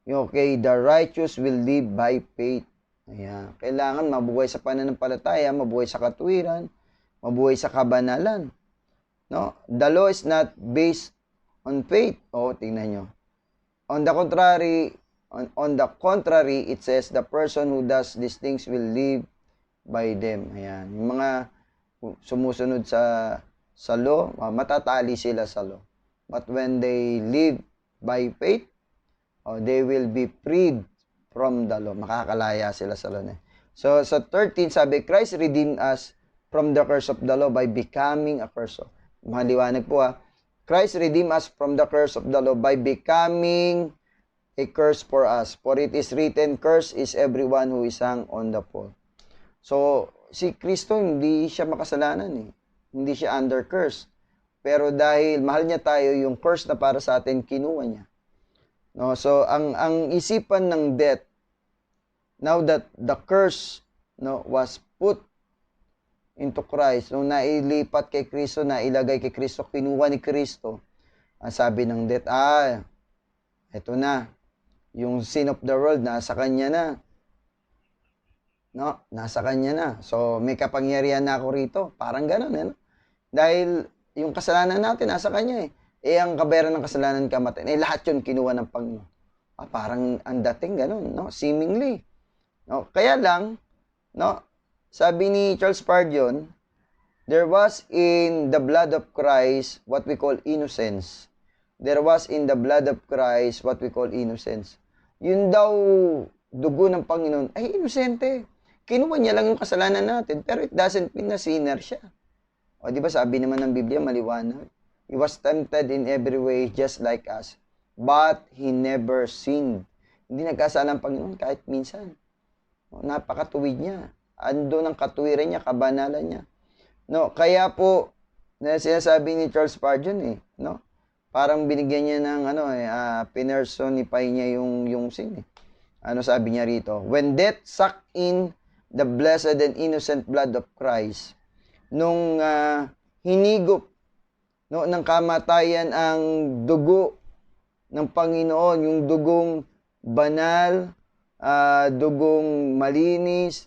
okay, the righteous will live by faith. Ayan. Kailangan mabuhay sa pananampalataya, mabuhay sa katuwiran, mabuhay sa kabanalan. No? The law is not based on faith. Tingnan nyo. On the contrary, it says, the person who does these things will live by them. Ayan. Yung mga sumusunod sa law, matatali sila sa law. But when they live by faith, they will be freed from the law. Makakalaya sila sa law. So, sa 13, sabi, Christ redeemed us from the curse of the law by becoming a curse. Maliwanag po Christ redeemed us from the curse of the law by becoming a curse for us. For it is written, curse is everyone who is hung on the pole. So, si Kristo hindi siya makasalanan Hindi siya under curse. Pero dahil mahal niya tayo, yung curse na para sa atin, kinuha niya. No? So, ang isipan ng death, now that the curse was put into Christ, nung nailipat kay Kristo, nailagay kay Kristo, kinuha ni Kristo, ang sabi ng death, eto na, yung sin of the world, nasa kanya na. No, nasa kanya na. So, may kapangyarihan na ako rito. Parang gano'n, eh, no? Dahil yung kasalanan natin, nasa kanya eh. Ang kabayaran ng kasalanan kamatayan, lahat yun kinuha ng Panginoon. Parang ang dating gano'n, no? Seemingly. No? Kaya lang, no? Sabi ni Charles Spurgeon, there was in the blood of Christ what we call innocence. There was in the blood of Christ what we call innocence. Yun daw, dugo ng Panginoon, ay inosente. Kinuha niya lang yung kasalanan natin, pero it doesn't mean na sinner siya. O di ba sabi naman ng Biblia, maliwanag. He was tempted in every way just like us, but he never sinned. Hindi nagkasala ang Panginoon kahit minsan. Napakatuwid niya. Ando ng katuwiran niya, kabanalan niya. No, kaya po na sinasabi ni Charles Spurgeon no? Parang binigyan niya ng pinersonify niya yung sin eh. Ano sabi niya rito? When death sucked in the blessed and innocent blood of Christ, nung hinigop ng kamatayan ang dugo ng Panginoon, yung dugong banal, dugong malinis,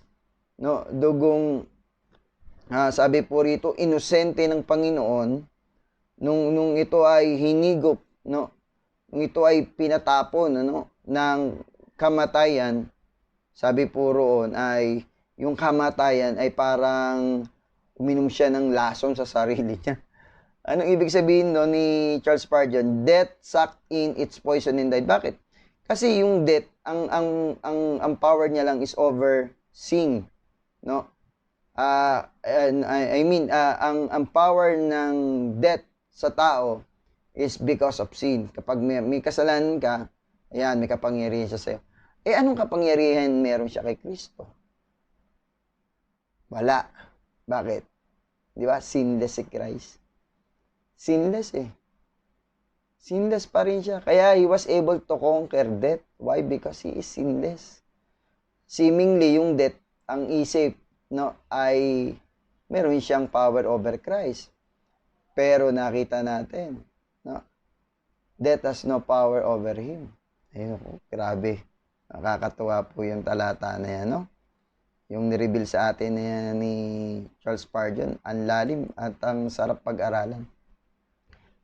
no, dugong sabi po rito, inosente ng Panginoon, nung ito ay hinigop, no, nung ito ay pinatapon ng kamatayan, sabi po roon ay yung kamatayan ay parang uminom siya ng lason sa sarili niya. Anong ibig sabihin ni Charles Spurgeon? Death sucked in its poison and died. Bakit? Kasi yung death, ang power niya lang is over sin, no? Ang power ng death sa tao is because of sin. Kapag may kasalanan ka, ayan, may kapangyarihan siya sa'yo. Anong kapangyarihan meron siya kay Kristo? Wala. Bakit? Di ba? Sinless si Christ. Sinless eh. Sinless pa rin siya. Kaya he was able to conquer death. Why? Because he is sinless. Seemingly, yung death, ang isip, ay meron siyang power over Christ. Pero nakita natin, death has no power over him. Ayun po, grabe. Nakakatuwa po yung talata na yan, no? Yung nireveal sa atin ni Charles Spurgeon, ang lalim at ang sarap pag-aralan.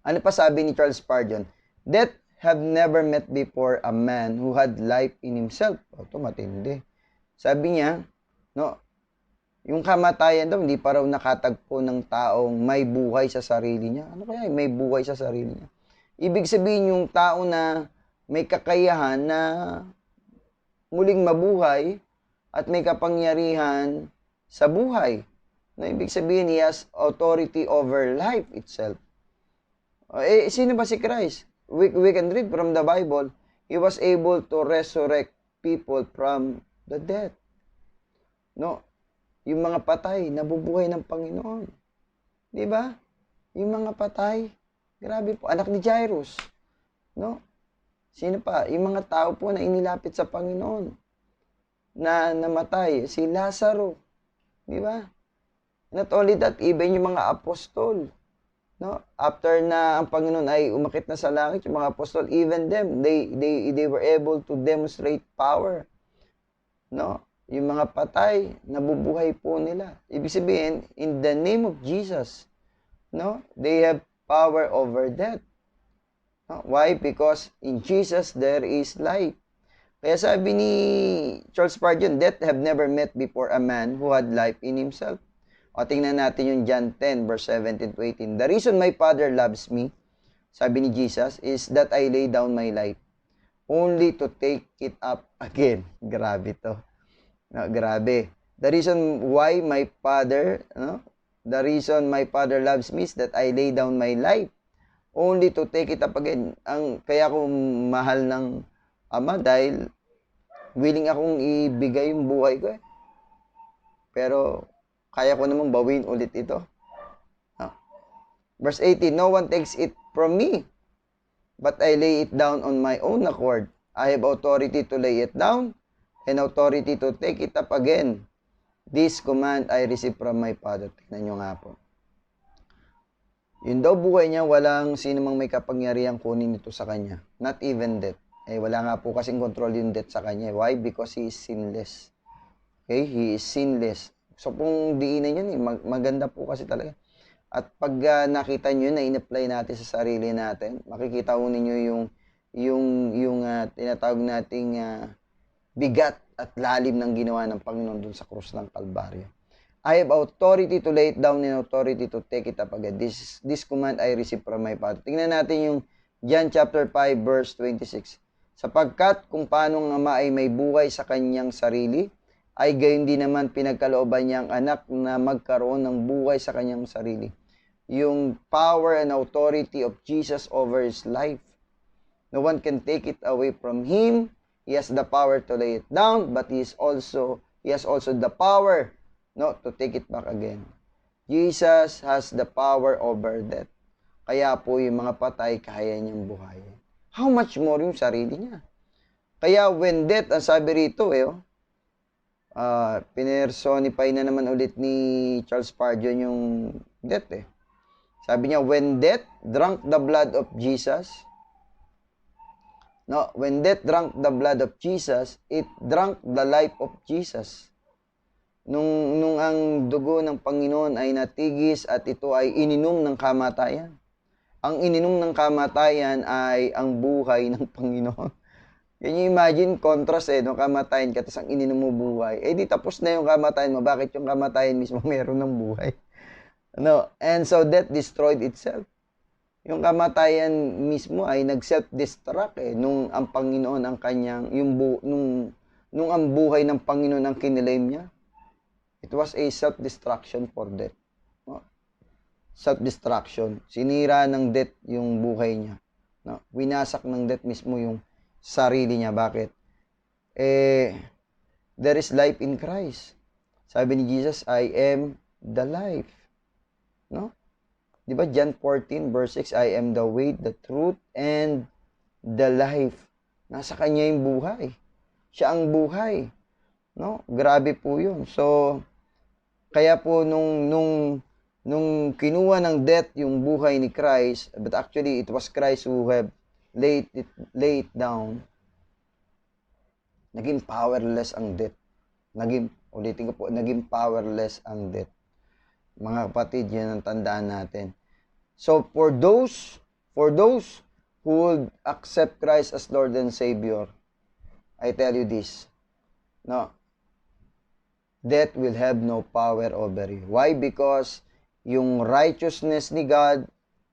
Ano pa sabi ni Charles Spurgeon? Death have never met before a man who had life in himself. Ito matindi. Sabi niya, yung kamatayan daw, hindi pa raw nakatagpo ng taong may buhay sa sarili niya. Ano kaya may buhay sa sarili niya? Ibig sabihin yung tao na may kakayahan na muling mabuhay at may kapangyarihan sa buhay. Ibig sabihin, he has authority over life itself. Sino ba si Christ? We can read from the Bible. He was able to resurrect people from the dead. Yung mga patay, nabubuhay ng Panginoon. Di ba? Yung mga patay, grabe po, anak ni Jairus. Sino pa? Yung mga tao po na inilapit sa Panginoon na namatay, si Lazaro. Di ba? Not only that, even yung mga apostol. After na ang Panginoon ay umakit na sa langit, yung mga apostol, even them, they were able to demonstrate power. Yung mga patay, nabubuhay po nila. Ibig sabihin, in the name of Jesus, they have power over death. Why? Because in Jesus, there is life. Kaya sabi ni Charles Spurgeon, death have never met before a man who had life in himself. O tingnan natin yung John 10, verse 17 to 18. The reason my Father loves me, sabi ni Jesus, is that I lay down my life only to take it up again. Grabe to. Grabe. The reason why my Father, the reason my Father loves me is that I lay down my life only to take it up again. Kaya ako mahal ng Ama dahil willing akong ibigay yung buhay ko eh. Pero kaya ko namang bawin ulit ito. Verse 18, no one takes it from me, but I lay it down on my own accord. I have authority to lay it down and authority to take it up again. This command I received from my Father. Tignan nyo nga po. Yun daw buhay niya, walang sino mang may kapangyarihang kunin ito sa kanya. Not even death. Wala nga po kasing control yung death sa kanya. Why? Because he is sinless. Okay? He is sinless. So, kung diinan yun, maganda po kasi talaga. At pag nakita nyo na in-apply natin sa sarili natin, makikita ho ninyo yung tinatawag nating bigat at lalim ng ginawa ng Panginoon dun sa krus ng Kalbaryo. I have authority to lay it down and authority to take it up again. This command I received from my Father. Tingnan natin yung John chapter 5 verse 26. Sapagkat kung paano ang Ama ay may buhay sa kanyang sarili, ay gayon din naman pinagkalooban niya ang anak na magkaroon ng buhay sa kanyang sarili. Yung power and authority of Jesus over his life. No one can take it away from him. He has the power to lay it down, but he has also the power to take it back again. Jesus has the power over death. Kaya po yung mga patay, kaya niyang buhayin. How much more yung sarili niya? Kaya when death, ang sabi rito, pinersonify na naman ulit ni Charles Spurgeon yung death Sabi niya, when death drank the blood of Jesus, when death drank the blood of Jesus, it drank the life of Jesus. Nung ang dugo ng Panginoon ay natigis at ito ay ininom ng kamatayan. Ang ininom ng kamatayan ay ang buhay ng Panginoon. Can you imagine, contrast kamatayan ka, tapos ang ininom mo buhay. Di tapos na yung kamatayan mo. Bakit yung kamatayan mismo meron ng buhay? And so death destroyed itself. Yung kamatayan mismo ay nag-self-destruct nung ang Panginoon ang kanyang, nung ang buhay ng Panginoon ang kinilaim niya. It was a self-destruction for death. Self-destruction. Sinira ng death yung buhay niya. Winasak ng death mismo yung sarili niya. Bakit? There is life in Christ. Sabi ni Jesus, I am the life. Diba? John 14 verse 6, I am the way, the truth, and the life. Nasa kanya yung buhay. Siya ang buhay. Grabe po yun. So, kaya po nung kinuha ng death yung buhay ni Christ, but actually it was Christ who have laid it down, naging powerless ang death. Ulitin ko po, naging powerless ang death. Mga kapatid, yan ang tandaan natin. So for those who would accept Christ as Lord and Savior, I tell you this, death will have no power over you. Why? Because yung righteousness ni God,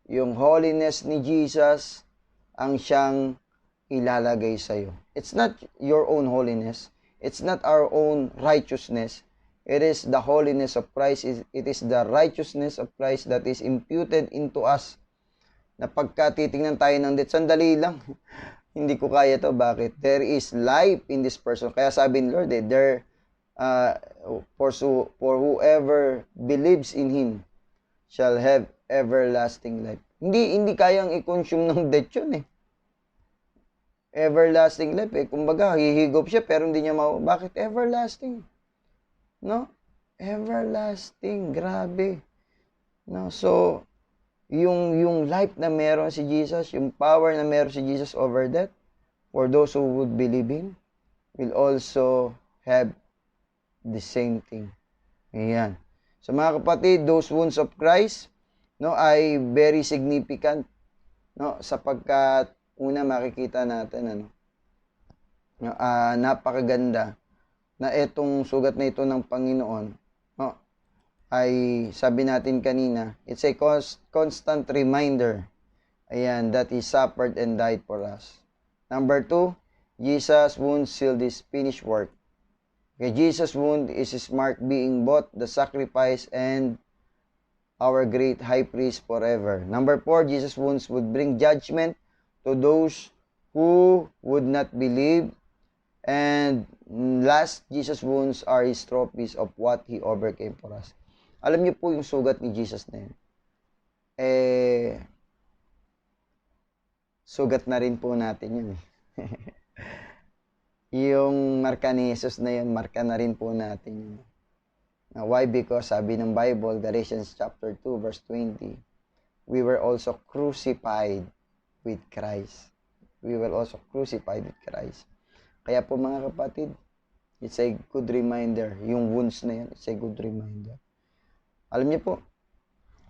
yung holiness ni Jesus, ang siyang ilalagay sa iyo. It's not your own holiness. It's not our own righteousness. It is the holiness of Christ. It is the righteousness of Christ that is imputed into us. Na pagka titingnan tayo ng death, sandali lang. Hindi ko kaya to. Bakit? There is life in this person. Kaya sabi ni Lord, for whoever believes in Him shall have everlasting life. Hindi kayang i-consume ng death yun Everlasting life Kumbaga, hihigop siya pero hindi niya Bakit everlasting? Everlasting. Grabe. So, yung life na meron si Jesus, yung power na meron si Jesus over death, for those who would believe Him, will also have the same thing. Ayan. So mga kapatid, those wounds of Christ, ay very significant, sapagkat una makikita natin, napakaganda na itong sugat na ito ng Panginoon, ay sabi natin kanina, it's a constant reminder, that He suffered and died for us. Number 2, Jesus' wounds sealed His finished work. Okay, Jesus' wound is His mark being both the sacrifice and our great high priest forever. Number 4, Jesus' wounds would bring judgment to those who would not believe. And last, Jesus' wounds are His trophies of what He overcame for us. Alam niyo po yung sugat ni Jesus na yun. sugat na rin po natin yun. Yung marka ni Jesus na yun, marka na rin po natin yun. Why? Because sabi ng Bible, Galatians chapter 2, verse 20, we were also crucified with Christ. We were also crucified with Christ. Kaya po mga kapatid, it's a good reminder. Yung wounds na yun, it's a good reminder. Alam niyo po,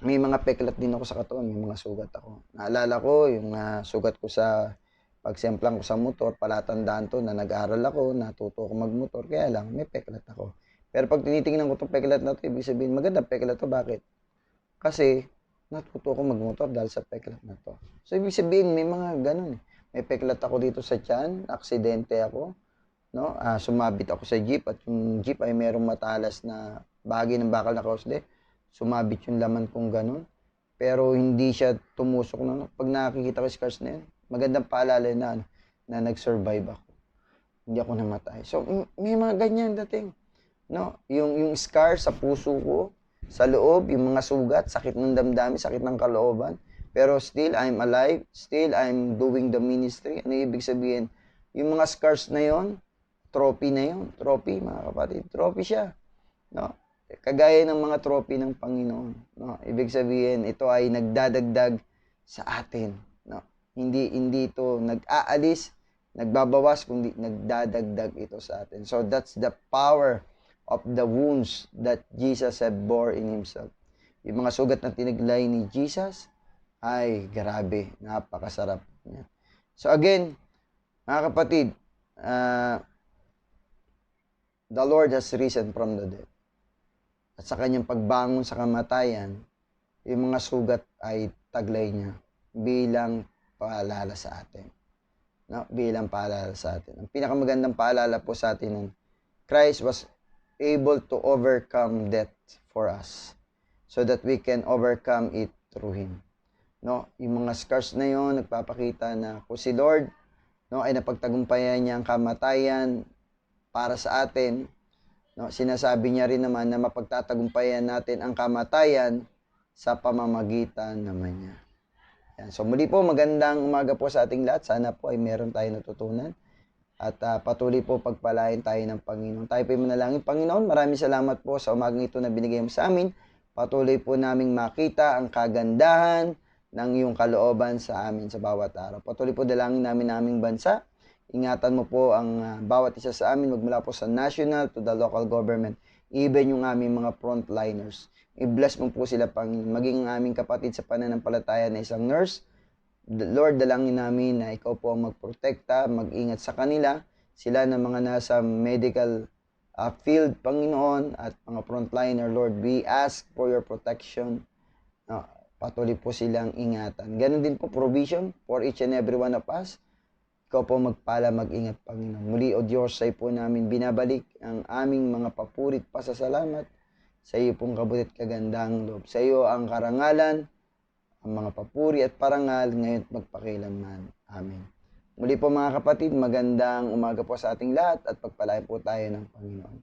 may mga peklat din ako sa katawan, may mga sugat ako. Naalala ko, yung sugat ko sa pagsemplang ko sa motor, palatandaan to na nag-aaral ako, natuto ako magmotor, kaya lang may peklat ako. Pero pag tinitingnan ko itong peklat na to, ibig sabihin, maganda peklat to. Bakit? Kasi, natuto ako magmotor dahil sa peklat na to. So, ibig sabihin, may mga ganun. May peklat ako dito sa tiyan, aksidente ako, no? Sumabit ako sa jeep at yung jeep ay merong matalas na bahagi ng bakal na kausli. Sumabit yung laman kong ganun. Pero hindi siya tumusok na. Pag nakikita ko yung scars na yun, magandang paalala na nag-survive ako. Hindi ako namatay. So, may mga ganyan dating. No? Yung scar sa puso ko, sa loob, yung mga sugat, sakit ng damdamin, sakit ng kalooban. Pero still, I'm alive. Still, I'm doing the ministry. Ano ibig sabihin? Yung mga scars na yon, trophy na yon. Trophy, mga kapatid. Trophy siya. No? Kagaya ng mga trophy ng Panginoon. No? Ibig sabihin, ito ay nagdadagdag sa atin. No? Hindi ito nag-aalis, nagbabawas, kundi nagdadagdag ito sa atin. So, that's the power of the wounds that Jesus had bore in Himself. Yung mga sugat na tiniglay ni Jesus, ay grabe, napakasarap niya. So again, mga kapatid, the Lord has risen from the dead. At sa kanyang pagbangon sa kamatayan, yung mga sugat ay taglay niya bilang paalala sa atin. No? Bilang paalala sa atin. Ang pinakamagandang paalala po sa atin ng Christ was able to overcome death for us so that we can overcome it through Him. No, yung mga scars na yon nagpapakita na kung si Lord, no, ay napagtagumpayan niya ang kamatayan para sa atin, no, sinasabi niya rin naman na mapagtatagumpayan natin ang kamatayan sa pamamagitan naman niya. Yan. So muli po, magandang umaga po sa ating lahat. Sana po ay meron tayo natutunan. At patuloy po pagpalain tayo ng Panginoon. Tayo po ay manalangin. Panginoon, maraming salamat po sa umagang ito na binigay mo sa amin. Patuloy po naming makita ang kagandahan ng iyong kalooban sa amin sa bawat araw. Patuloy po dalangin namin aming bansa. Ingatan mo po ang bawat isa sa amin, magmula po sa national to the local government. Even yung aming mga frontliners. I-bless mo po sila, Panginoon. Maging ang aming kapatid sa pananampalataya na isang nurse. Lord, dalangin namin na ikaw po ang magprotekta, mag-ingat sa kanila. Sila na mga nasa medical field, Panginoon, at mga frontliner, Lord, we ask for your protection. Patuloy po silang ingatan. Ganon din po provision for each and every one of us. Ikaw po magpala, mag-ingat, Panginoon. Muli, O Diyos, ay po namin binabalik ang aming mga papurit pasasalamat sa iyo pong kabutit kagandang loob. Sa iyo ang karangalan, ang mga papuri at parangal ngayon at magpakilanman. Amen. Muli po mga kapatid, magandang umaga po sa ating lahat at pagpalain po tayo ng Panginoon.